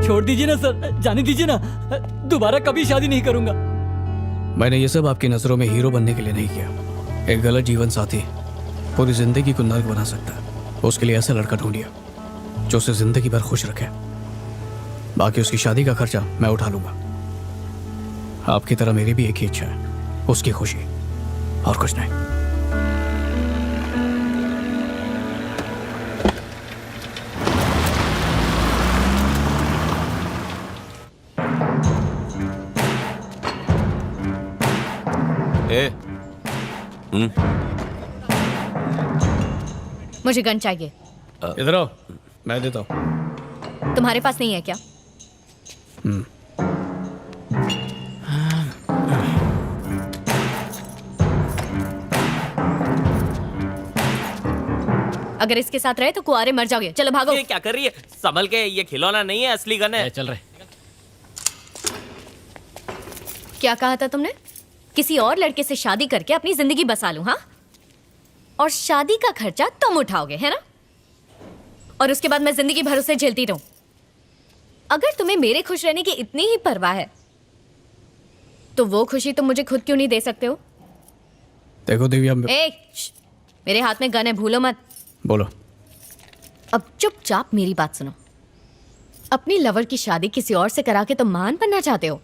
छोड़ दीजिए ना सर, जाने दीजिए ना। दोबारा कभी शादी नहीं करूंगा। मैंने ये सब आपकी नजरों में हीरो बनने के लिए नहीं किया। एक गलत जीवन साथी पूरी जिंदगी को नर्क बना सकता है। उसके लिए ऐसा लड़का ढूंढिए जो उसे जिंदगी भर खुश रखे। बाकी उसकी शादी का खर्चा मैं उठा लूंगा। आपकी तरह मेरी भी एक ही इच्छा है, उसकी खुशी, और कुछ नहीं। मुझे गन चाहिए। इधर आओ, मैं देता हूँ। तुम्हारे पास नहीं है क्या? अगर इसके साथ रहे तो कुआरे मर जाओगे। चलो भागो। ये क्या कर रही है? संभल के, ये खिलौना नहीं है, असली गन है। चल रहे। क्या कहा था तुमने? किसी और लड़के से शादी करके अपनी जिंदगी बसा लूं, हाँ? और शादी का खर्चा तुम उठाओगे, है ना? और उसके बाद मैं जिंदगी भर उसे झेलती रहूं। अगर तुम्हें मेरे खुश रहने की इतनी ही परवाह है तो वो खुशी तुम मुझे खुद क्यों नहीं दे सकते हो? देखो दिव्या, मेरे हाथ में गन है, भूलो मत। बोलो। अब चुपचाप मेरी बात सुनो। अपनी लवर की शादी किसी और से करा के तुम मान बनना चाहते हो?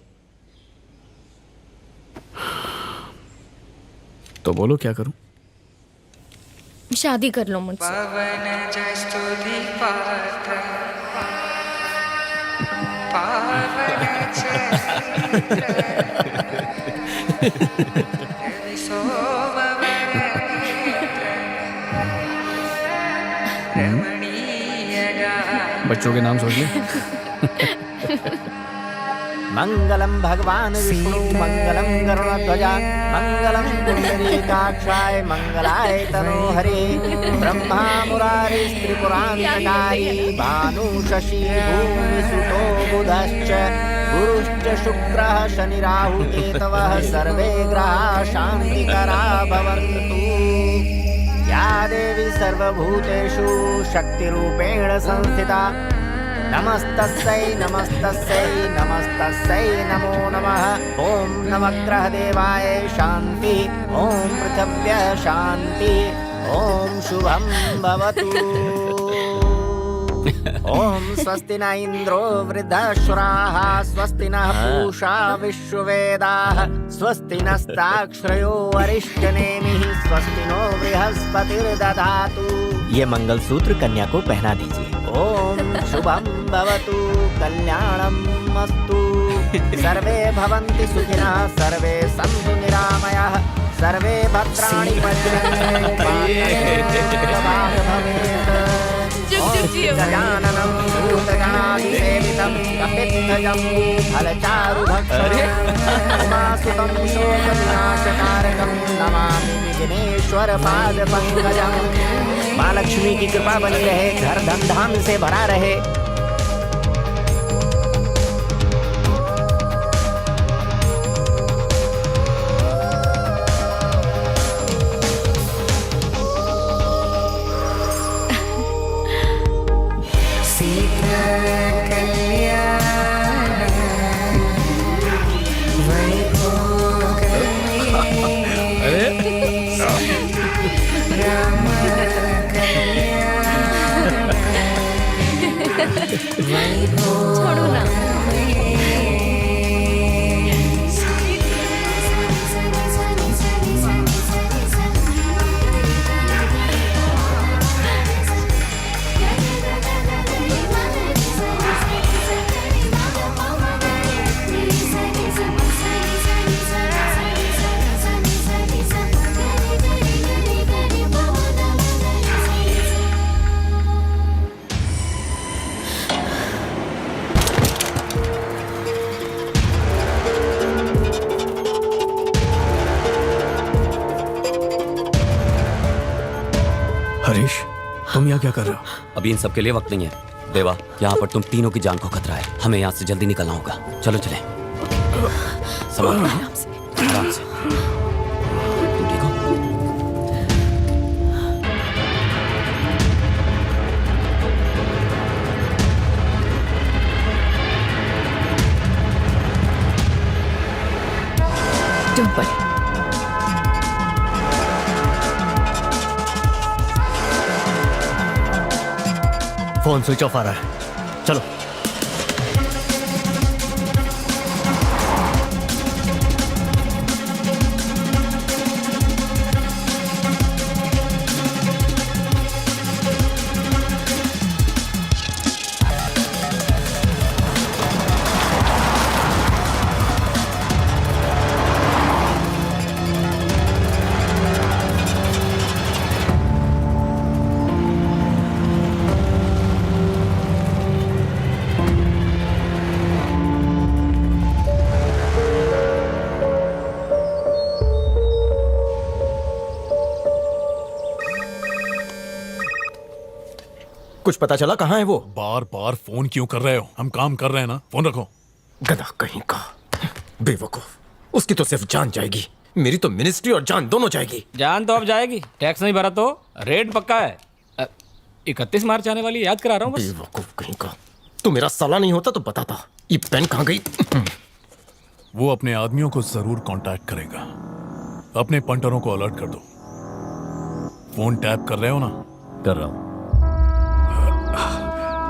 तो बोलो क्या करूं? शादी कर लो मुझसे। बच्चों के नाम सोच ले। मंगलम भगवान विष्णु मंगलम गरुड़ध्वजा मंगलम पुंडरीकाक्षाय मंगलाय तनोहरे ब्रह्मा मुरारी त्रिपुरांतकारी भानु शशि भूमि सुतो बुधश्च गुरुश्च शुक्रः शनि राहु केतवः सर्वे ग्रहाः शान्तिकरा भवन्तु। या देवी सर्वभूतेषु शक्तिरूपेण संस्थिता नमस्तस्यै नमस्तस्यै नमस्तस्यै नमो नमः। ओम नवग्रह देवाय शांति, ओम पृथिव्यः शांति, ओम शुभं भवतु। ओम स्वस्ति न इंद्रो वृद्धश्राः स्वस्ति नः पूषा विश्ववेदाः स्वस्ति नस्ताक्षरयो अरिष्टनेमिः स्वस्ति नो बृहस्पतिर्दधातु। ये मंगलसूत्र कन्या को पहना दीजिए। ओम शुभं भवतु कल्याणं अस्तु। सर्वे भवन्ति सुखिनः सर्वे सन्तु निरामयाः सर्वे भद्राणि पश्यन्तु गजाननं भूतगणाधिसेवितं कपित्थजम्बू फलचारुभक्षणं उमासुतं शोकविनाशकारकं नमामि विघ्नेश्वर पादपङ्कजं। माँ लक्ष्मी की कृपा बनी रहे, घर धन धाम से भरा रहे। छोड़ो ना। हरीश, तुम यहाँ क्या कर रहे हो? अभी इन सब के लिए वक्त नहीं है देवा। यहाँ पर तुम तीनों की जान को खतरा है। हमें यहाँ से जल्दी निकलना होगा। चलो चले। संभालो, आराम से। तुम ठीक हो? Don't worry. Phone switch off आ रहा है, चलो। कुछ पता चला कहाँ है वो? बार बार फोन क्यों कर रहे हो? हम काम कर रहे हैं ना। फोन रखो। गधा कहीं का, बेवकूफ। उसकी तो सिर्फ जान जाएगी, मेरी तो मिनिस्ट्री और जान दोनों जाएगी। जान तो अब जाएगी, टैक्स नहीं भरा तो रेड पक्का है। 31 मार्च आने वाली याद करा रहा हूँ बस। बेवकूफ कहीं का, तू मेरा साला नहीं होता तो बताता। ये पेन कहाँ गई? वो अपने आदमियों को जरूर कांटेक्ट करेगा। अपने पंटरों को अलर्ट कर दो। फोन टैप कर रहे हो ना? कर रहा हूं।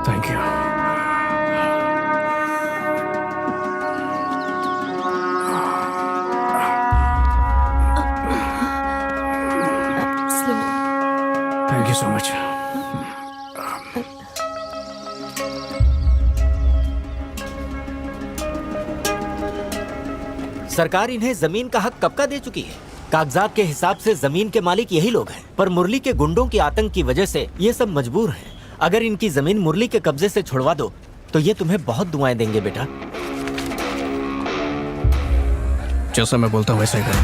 Thank you. Thank you so much. सरकार इन्हें जमीन का हक कब का दे चुकी है। कागजात के हिसाब से जमीन के मालिक यही लोग हैं, पर मुरली के गुंडों के आतंक की वजह से ये सब मजबूर हैं। अगर इनकी जमीन मुरली के कब्जे से छुड़वा दो तो ये तुम्हें बहुत दुआएं देंगे बेटा। जैसा मैं बोलता हूँ वैसा ही करो।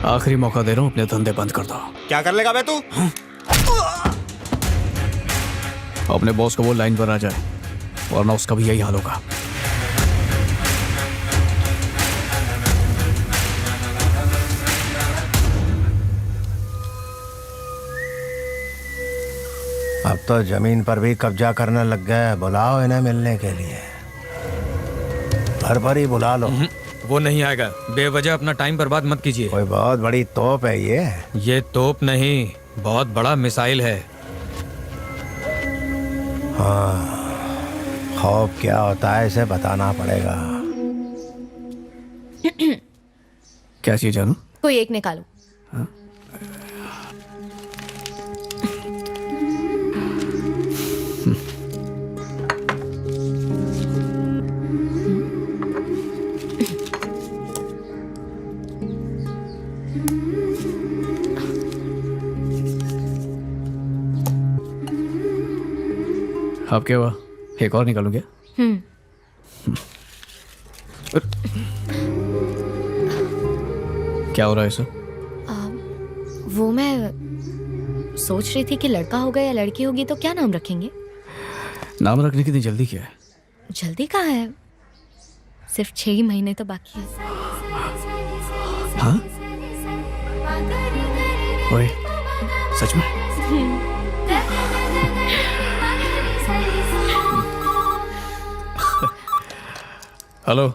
आखिरी मौका दे रहा हूँ, अपने धंधे बंद कर दो। क्या कर लेगा बे तू? अपने बॉस को वो लाइन पर आ जाए, वरना उसका भी यही हाल होगा। अब तो जमीन पर भी कब्जा करने लग गए। बुलाओ इन्हें मिलने के लिए, घर पर ही बुला लो। वो नहीं आएगा, बेवजह अपना टाइम बर्बाद मत कीजिए। कोई बहुत बड़ी तोप है ये तोप नहीं, बहुत बड़ा मिसाइल है। हाँ, खौफ क्या होता है इसे बताना पड़ेगा। क्या चीज जानू? कोई एक निकालो। अब क्या हुआ? एक और निकालूं क्या? क्या हो रहा है इसे? वो मैं सोच रही थी कि लड़का होगा या लड़की होगी तो क्या नाम रखेंगे। नाम रखने की इतनी जल्दी क्या है? जल्दी कहाँ है, सिर्फ 6 ही महीने तो बाकी है। हाँ? ओए, सच में? हेलो,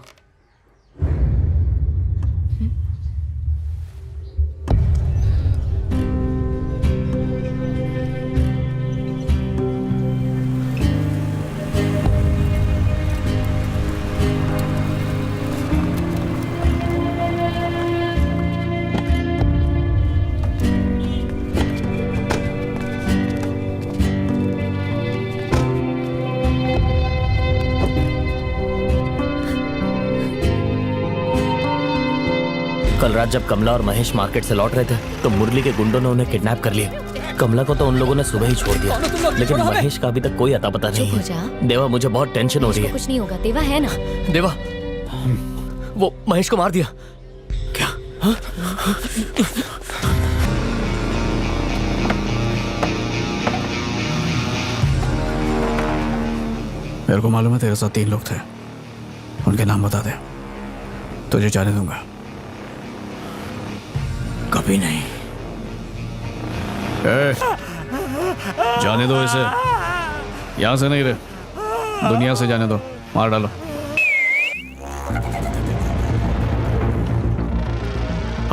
कल रात जब कमला और महेश मार्केट से लौट रहे थे तो मुरली के गुंडों ने उन्हें किडनैप कर लिया। कमला को तो उन लोगों ने सुबह ही छोड़ दिया, लेकिन महेश का अभी तक कोई अता पता नहीं है। देवा, मुझे बहुत टेंशन हो रही है। कुछ नहीं होगा, देवा है ना। देवा, वो महेश को मार दिया। क्या? मेरे को मालूम है तेरे साथ 3 लोग थे, उनके नाम बता दे, तुझे जाने दूंगा। कभी नहीं। जाने दो इसे, यहां से नहीं रहे, दुनिया से जाने दो, मार डालो।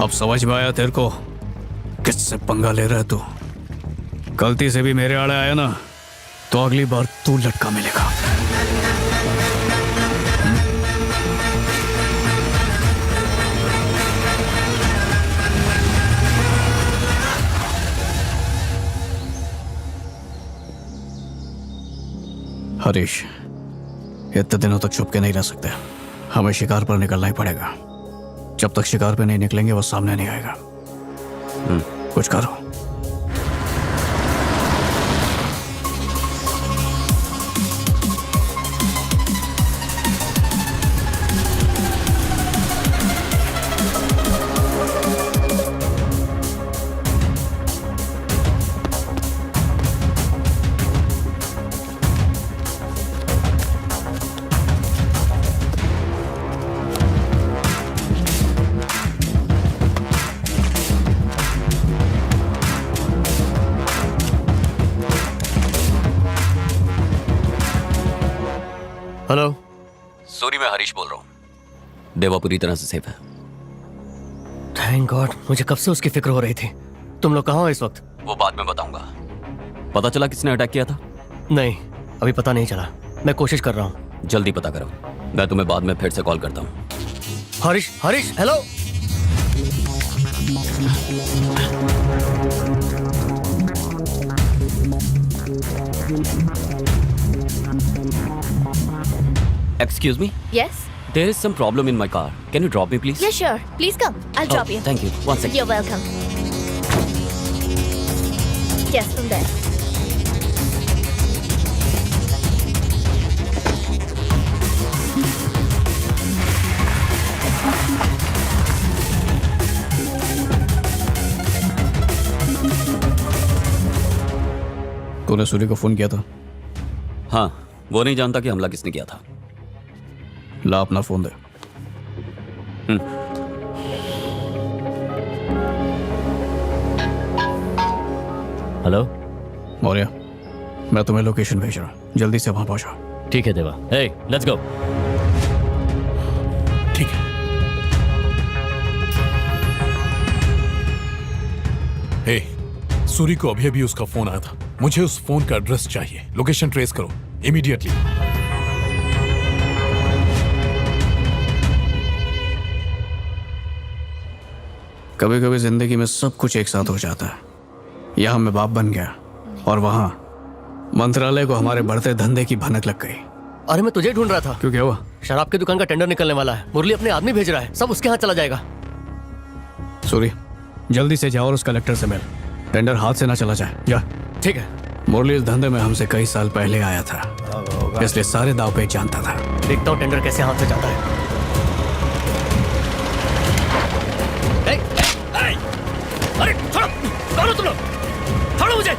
अब समझ में आया तेरे को किससे पंगा ले रहा है तू? गलती से भी मेरे आड़े आया ना तो अगली बार तू लटका मिलेगा। हरीश, इतने दिनों तक छुप के नहीं रह सकते, हमें शिकार पर निकलना ही पड़ेगा। जब तक शिकार पे नहीं निकलेंगे वो सामने नहीं आएगा। कुछ करो। हेलो सूरी, मैं हरीश बोल रहा हूँ। देवा पूरी तरह से सेफ है। थैंक गॉड, मुझे कब से उसकी फिक्र हो रही थी। तुम लोग कहाँ हो इस वक्त? वो बाद में बताऊंगा। पता चला किसने अटैक किया था? नहीं, अभी पता नहीं चला, मैं कोशिश कर रहा हूँ। जल्दी पता करो, मैं तुम्हें बाद में फिर से कॉल करता हूँ। Harish, Harish, hello. Excuse me? Yes. There is some problem in my car. Can you drop me, please? Yeah, sure. Please come. I'll drop you. Thank you. One second. You're welcome. Yes, from there. तूने सूर्य को फोन किया था? हाँ, वो नहीं जानता कि हमला किसने किया था। ला अपना फोन दे। हेलो मौर्य, मैं तुम्हें लोकेशन भेज रहा हूँ, जल्दी से वहां पहुंचो। ठीक है देवा। हे, लेट्स गो। ठीक है। हे, सूरी को अभी अभी उसका फोन आया था, मुझे उस फोन का एड्रेस चाहिए। लोकेशन ट्रेस करो इमीडिएटली। कभी कभी जिंदगी में सब कुछ एक साथ हो जाता है। यहाँ मैं बाप बन गया और वहां मंत्रालय को हमारे बढ़ते धंधे की भनक लग गई। अरे मैं तुझे ढूंढ रहा था। क्यों, क्या हुआ? शराब की दुकान का टेंडर निकलने वाला है, मुरली अपने आदमी भेज रहा है, सब उसके हाथ चला जाएगा। सूरी, जल्दी से जाओ और उस कलेक्टर से मिल, टेंडर हाथ से ना चला जाए। जा। ठीक है। मुरली इस धंधे में हमसे कई साल पहले आया था, इसलिए सारे दाव पे जानता था। देखता हूँ टेंडर कैसे हाथ से जाता है। अरे छोड़ो, कौन हो तुम लोग? छोड़ो मुझे।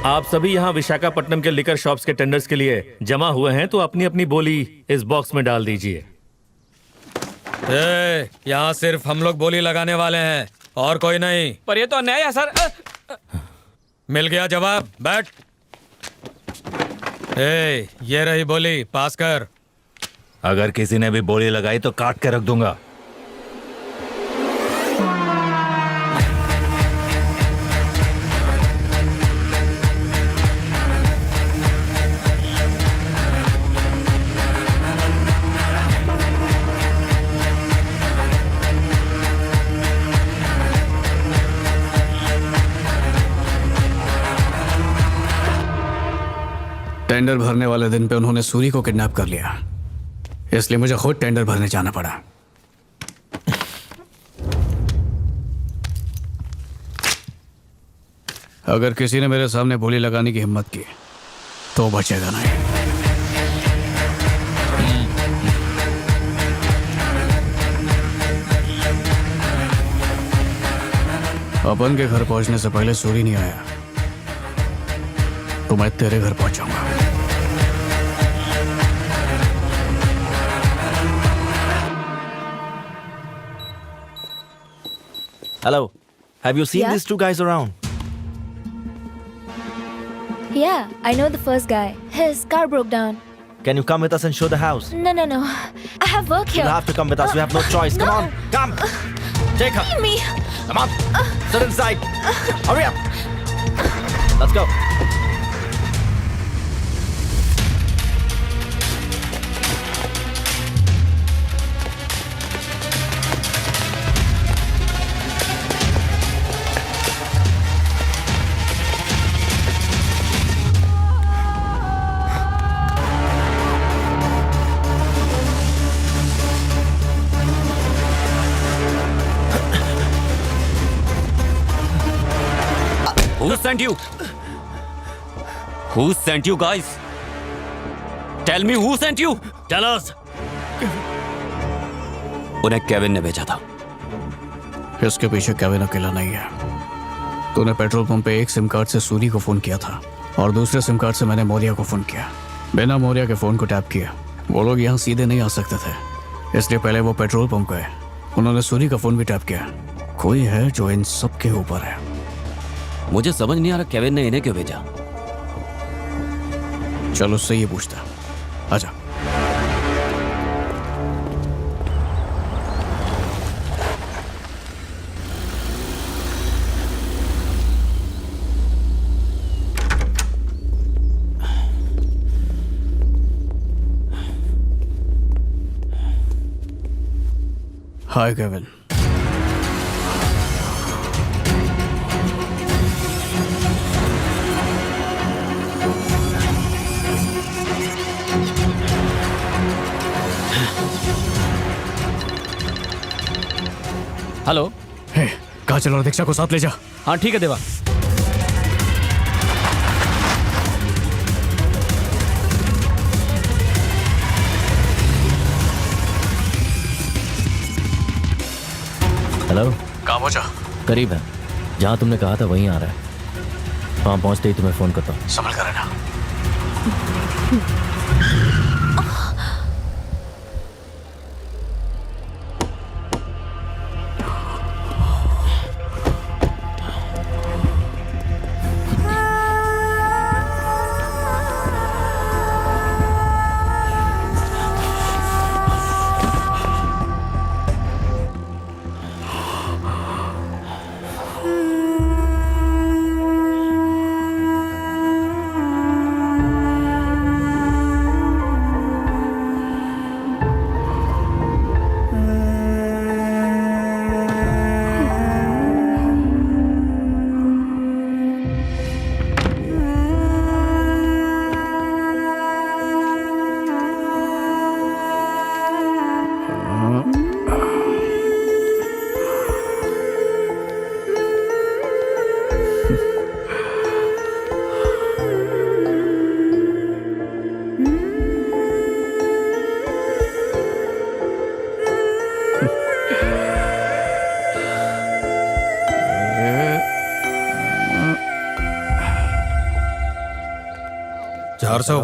आप सभी यहाँ विशाखापट्टनम के लिकर शॉप्स के टेंडर्स के लिए जमा हुए हैं, तो अपनी अपनी बोली इस बॉक्स में डाल दीजिए। यहाँ सिर्फ हम लोग बोली लगाने वाले हैं और कोई नहीं। पर ये तो अन्याय है सर। मिल गया जवाब, बैठ। ये रही बोली, पास कर। अगर किसी ने भी बोली लगाई तो काट के रख दूंगा। टेंडर भरने वाले दिन पे उन्होंने सूरी को किडनैप कर लिया, इसलिए मुझे खुद टेंडर भरने जाना पड़ा। अगर किसी ने मेरे सामने बोली लगाने की हिम्मत की तो बचेगा नहीं। अपन के घर पहुंचने से पहले सूरी नहीं आया तो मैं तेरे घर पहुंचाऊंगा। Hello. Have you seen Yeah? these two guys around? Yeah, I know the first guy. His car broke down. Can you come with us and show the house? No. I have work here. You'll have to come with us. You have no choice. Come on. Come. Take her. Leave me. Come on. Sit inside. Hurry up. Let's go. Who sent you? Who sent you guys? Tell me who sent you? Tell us. उन्हें केविन ने भेजा था। इसके पीछे केविन अकेला नहीं है। तूने पेट्रोल पंप पे एक सिम कार्ड से सूरी को फोन किया था और दूसरे सिम कार्ड से मैंने मौर्या को फोन किया। बिना मौर्या के फोन को टैप किया। वो लोग यहाँ सीधे नहीं आ सकते थे, इसलिए पहले वो पेट्रोल पंप गए। उन्होंने सूरी का फोन भी टैप किया। कोई है जो इन सब के ऊपर है। मुझे समझ नहीं आ रहा केविन ने इन्हें क्यों भेजा। चल उससे ये पूछता। आजा। हाय केविन। हेलो। कहाँ चल रहा? दीक्षा को साथ ले जा। हाँ ठीक है देवा। हेलो। कहाँ पहुंचा? करीब है, जहाँ तुमने कहा था वहीं आ रहा है। वहाँ पहुँचते ही तुम्हें फोन करता हूँ। संभल कर रहना।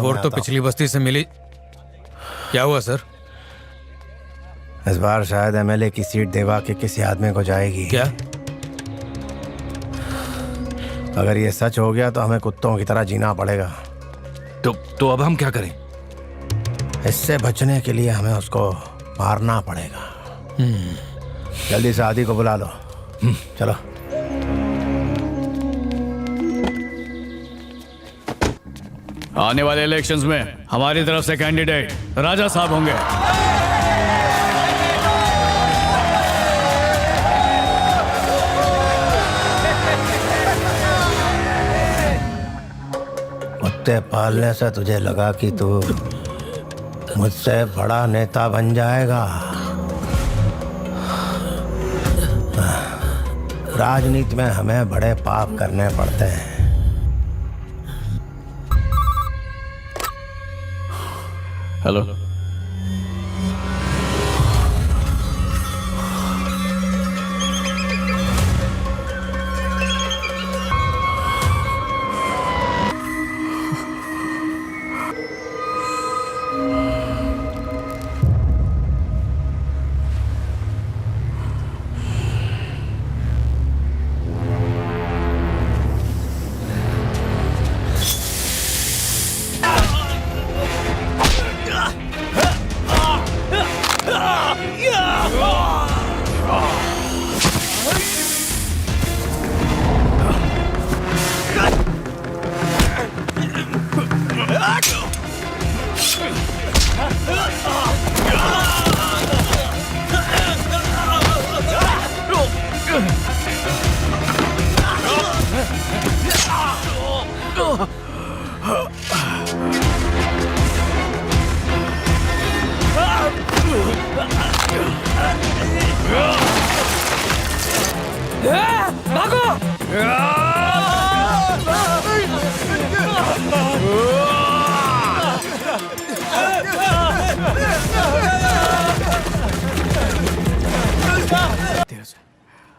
वोट तो पिछली बस्ती से मिली। क्या हुआ सर? इस बार शायद एमएलए की सीट देवा के किसी आदमी को जाएगी। क्या? अगर ये सच हो गया तो हमें कुत्तों की तरह जीना पड़ेगा। तो अब हम क्या करें? इससे बचने के लिए हमें उसको मारना पड़ेगा। जल्दी से आदि को बुला लो। चलो। आने वाले इलेक्शंस में हमारी तरफ से कैंडिडेट राजा साहब होंगे। कुत्ते पालने से तुझे लगा कि तू मुझसे बड़ा नेता बन जाएगा। राजनीति में हमें बड़े पाप करने पड़ते हैं। हेलो।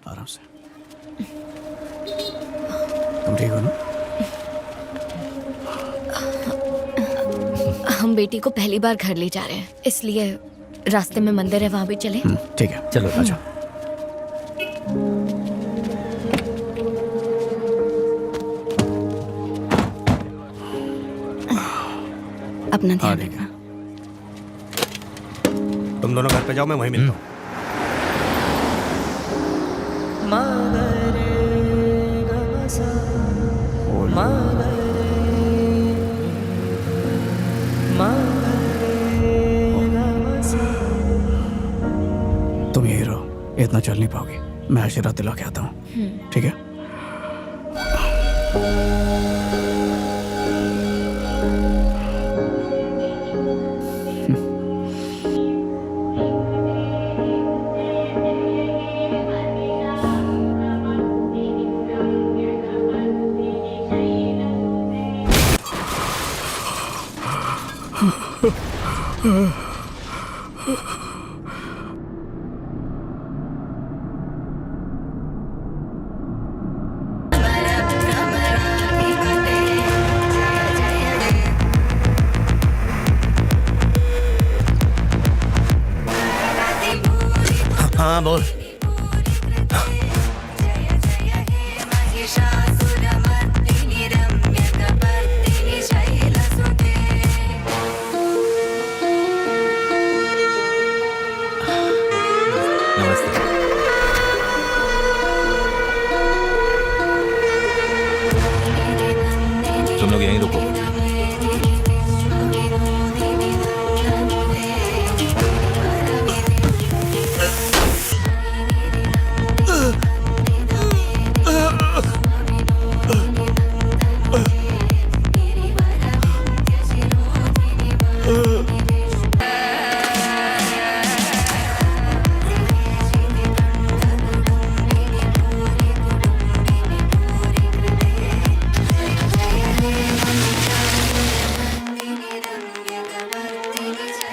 आराम से। तुम ठीक हो ना? हम बेटी को पहली बार घर ले जा रहे हैं, इसलिए रास्ते में मंदिर है, वहां भी चले। ठीक है, चलो आ जाओ। अपना ध्यान रखना। तुम दोनों घर पे जाओ, मैं वहीं मिलता हूँ। तुम यही रहो, इतना चल नहीं पाओगी। मैं आशीर्वाद दिला के आता हूँ, ठीक है? हाँ बोल। तुम लोग यहीं रुको।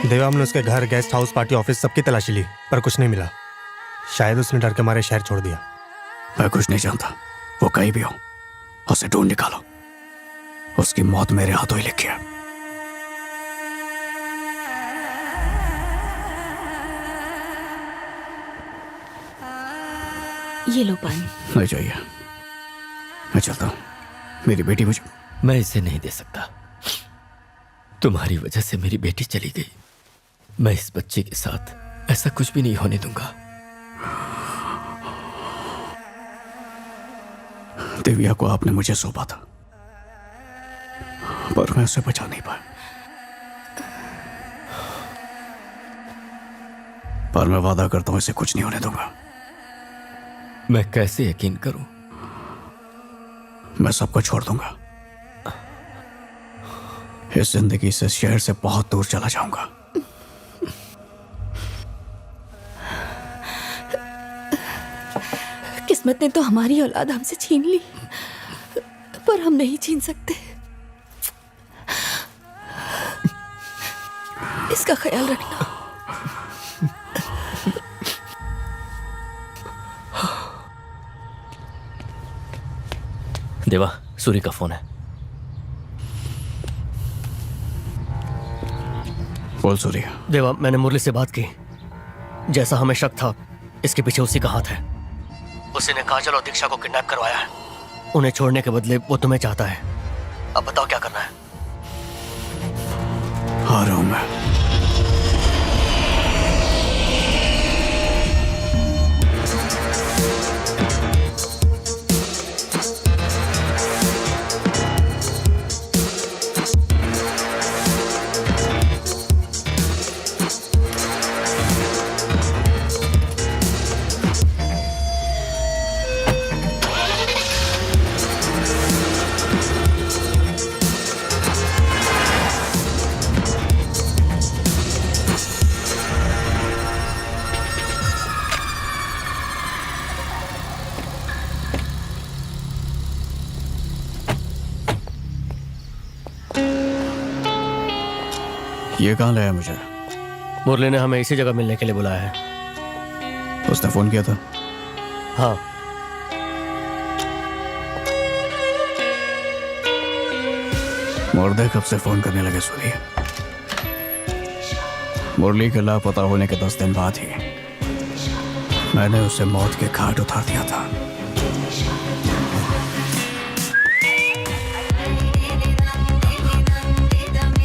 देवा, हमने उसके घर, गेस्ट हाउस, पार्टी ऑफिस सबकी तलाशी ली, पर कुछ नहीं मिला। शायद उसने डर के मारे शहर छोड़ दिया। मैं कुछ नहीं जानता, वो कहीं भी हो, उसे ढूंढ निकालो। उसकी मौत मेरे हाथों ही लिखी है। ये लो पानी। नहीं चाहिए, मैं चलता हूँ। मेरी बेटी मुझे। मैं इसे नहीं दे सकता। तुम्हारी वजह से मेरी बेटी चली गई। मैं इस बच्चे के साथ ऐसा कुछ भी नहीं होने दूंगा। दिव्या को आपने मुझे सौंपा था, पर मैं उसे बचा नहीं पाया। पर मैं वादा करता हूं इसे कुछ नहीं होने दूंगा। मैं कैसे यकीन करूं? मैं सबको छोड़ दूंगा। इस जिंदगी से, शहर से बहुत दूर चला जाऊंगा। किस्मत ने तो हमारी औलाद हमसे छीन ली, पर हम नहीं छीन सकते। इसका ख्याल रखना। देवा, सूर्य का फोन है। बोल सूर्य। देवा, मैंने मुरली से बात की। जैसा हमें शक था, इसके पीछे उसी का हाथ है। उसी ने काजल और दीक्षा को किडनैप करवाया है। उन्हें छोड़ने के बदले वो तुम्हें चाहता है। अब बताओ क्या करना है। आ रहा हूं मैं। ये कहाँ लाया मुझे? मुरली ने हमें इसी जगह मिलने के लिए बुलाया है। उसने फोन किया था? हाँ। मुर्दे कब से फोन करने लगे सूर्य? मुरली के लापता होने के 10 दिन बाद ही मैंने उसे मौत के घाट उतार दिया था।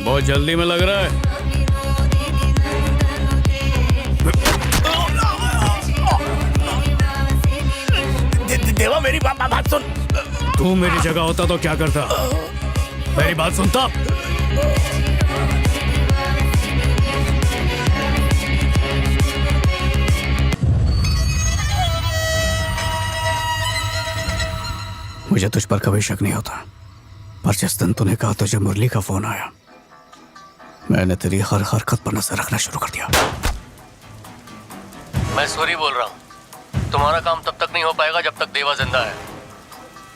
बहुत जल्दी में लग रहा है। देवा, मेरी बात सुन। तू मेरी जगह होता तो क्या करता? मेरी बात सुनता? मुझे तुझ पर कभी शक नहीं होता, पर जिस दिन तूने कहा तुझे मुरली का फोन आया, मैंने तेरी हर हरकत पर नजर रखना शुरू कर दिया। मैं सूर्य बोल रहा हूँ। तुम्हारा काम तब तक नहीं हो पाएगा जब तक देवा जिंदा है।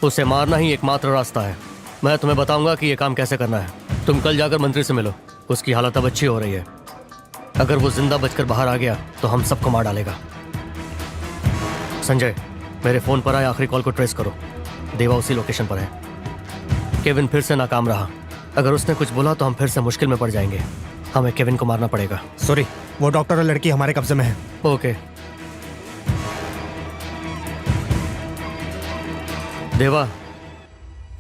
उसे मारना ही एकमात्र रास्ता है। मैं तुम्हें बताऊंगा कि यह काम कैसे करना है। तुम कल जाकर मंत्री से मिलो। उसकी हालत अब अच्छी हो रही है। अगर वो जिंदा बचकर बाहर आ गया तो हम सबको मार डालेगा। संजय, मेरे फोन पर आए आखिरी कॉल को ट्रेस करो। देवा उसी लोकेशन पर है। केविन फिर से नाकाम रहा। अगर उसने कुछ बोला तो हम फिर से मुश्किल में पड़ जाएंगे। हमें केविन को मारना पड़ेगा। सॉरी, वो डॉक्टर और लड़की हमारे कब्जे में है। ओके। देवा,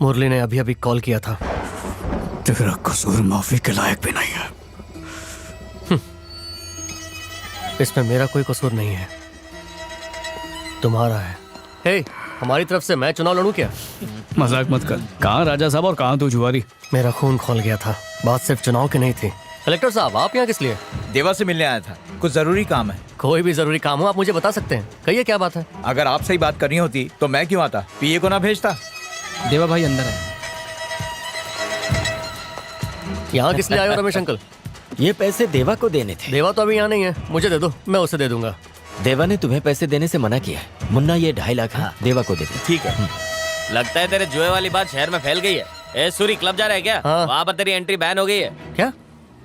मुरली ने अभी अभी कॉल किया था। तेरा कसूर माफी के लायक भी नहीं है। इसमें मेरा कोई कसूर नहीं है, तुम्हारा है। हे, हमारी तरफ से मैं चुनाव लड़ूं क्या? मजाक मत कर। कहाँ राजा साहब और कहाँ तू जुआरी? मेरा खून खोल गया था। बात सिर्फ चुनाव की नहीं थी। कलेक्टर साहब, आप यहाँ किस लिए? देवा से मिलने आया था। कुछ जरूरी काम है। कोई भी जरूरी काम हो आप मुझे बता सकते हैं। कहिए क्या बात है। अगर आपसे ही बात करनी होती तो मैं क्यों आता? पीए को ना भेजता। देवा भाई अंदर है। यहाँ किस लिए आए हो रमेश अंकल? ये पैसे देवा को देने थे। देवा तो अभी यहाँ नहीं है। मुझे दे दो, मैं उसे दे दूंगा। देवा ने तुम्हें पैसे देने से मना किया है। मुन्ना, ये 2.5 लाख है। देवा को दे दे। ठीक है। लगता है तेरे जुए वाली बात शहर में फैल गई है। ए सूरी, क्लब जा रहा है क्या? वहाँ पर तेरी एंट्री बैन हो गई है। क्या?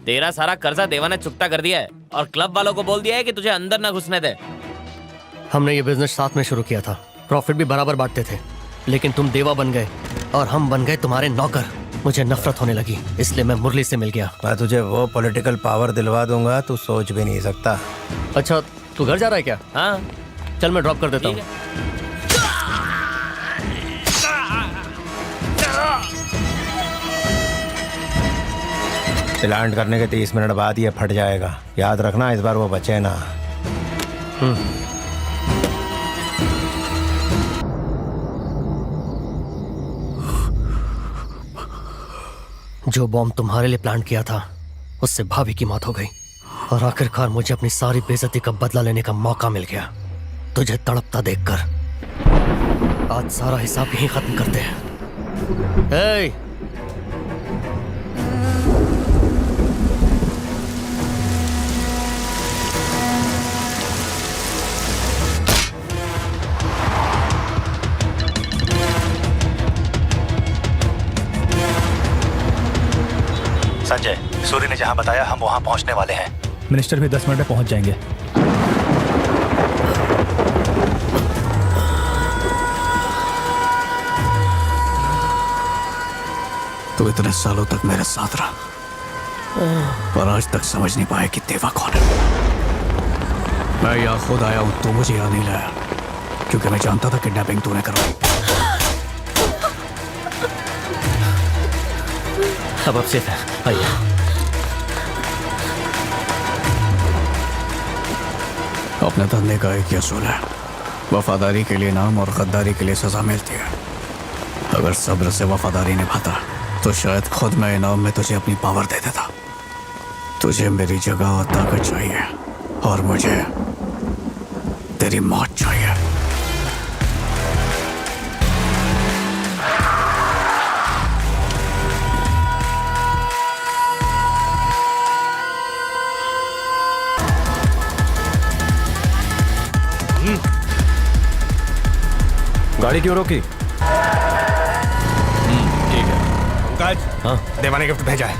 तेरा सारा कर्जा देवा ने चुकता कर दिया है और क्लब वालों को बोल दिया है कि तुझे अंदर ना घुसने दे। हमने ये बिजनेस साथ में शुरू किया था। प्रॉफिट भी बराबर बांटते थे। लेकिन तुम देवा बन गए और हम बन गए तुम्हारे नौकर। मुझे नफरत होने लगी, इसलिए मैं मुरली से मिल गया। मैं तुझे वो पॉलिटिकल पावर दिलवा दूंगा तू सोच भी नहीं सकता। अच्छा, तू घर जा रहा है क्या? हाँ। चल मैं ड्रॉप कर देता हूँ। लैंड करने के 30 मिनट बाद ये फट जाएगा। याद रखना, इस बार वो बचे ना। जो बॉम्ब तुम्हारे लिए प्लान किया था उससे भाभी की मौत हो गई और आखिरकार मुझे अपनी सारी बेइज्जती का बदला लेने का मौका मिल गया। तुझे तड़पता देखकर आज सारा हिसाब यहीं खत्म करते हैं। ए! संजय, सूर्य ने जहां बताया हम वहां पहुंचने वाले हैं। मिनिस्टर भी 10 मिनट में पहुंच जाएंगे। तो इतने सालों तक मेरे साथ रहा पर आज तक समझ नहीं पाया कि देवा कौन है। मैं यहाँ खुद आया हूं, तू मुझे यहाँ नहीं लाया क्योंकि मैं जानता था किडनैपिंग तूने करवाई। अब सेफ है, आइए। अपने धंधे का एक असूल है, वफादारी के लिए नाम और गद्दारी के लिए सजा मिलती है। अगर सब्र से वफादारी निभाता तो शायद खुद मैं इनाम में तुझे अपनी पावर दे देता। तुझे मेरी जगह और ताकत चाहिए और मुझे तेरी मौत चाहिए। गाड़ी क्यों रोकी? ठीक है। पंकज, हाँ? देवा ने गिफ्ट भेजा है।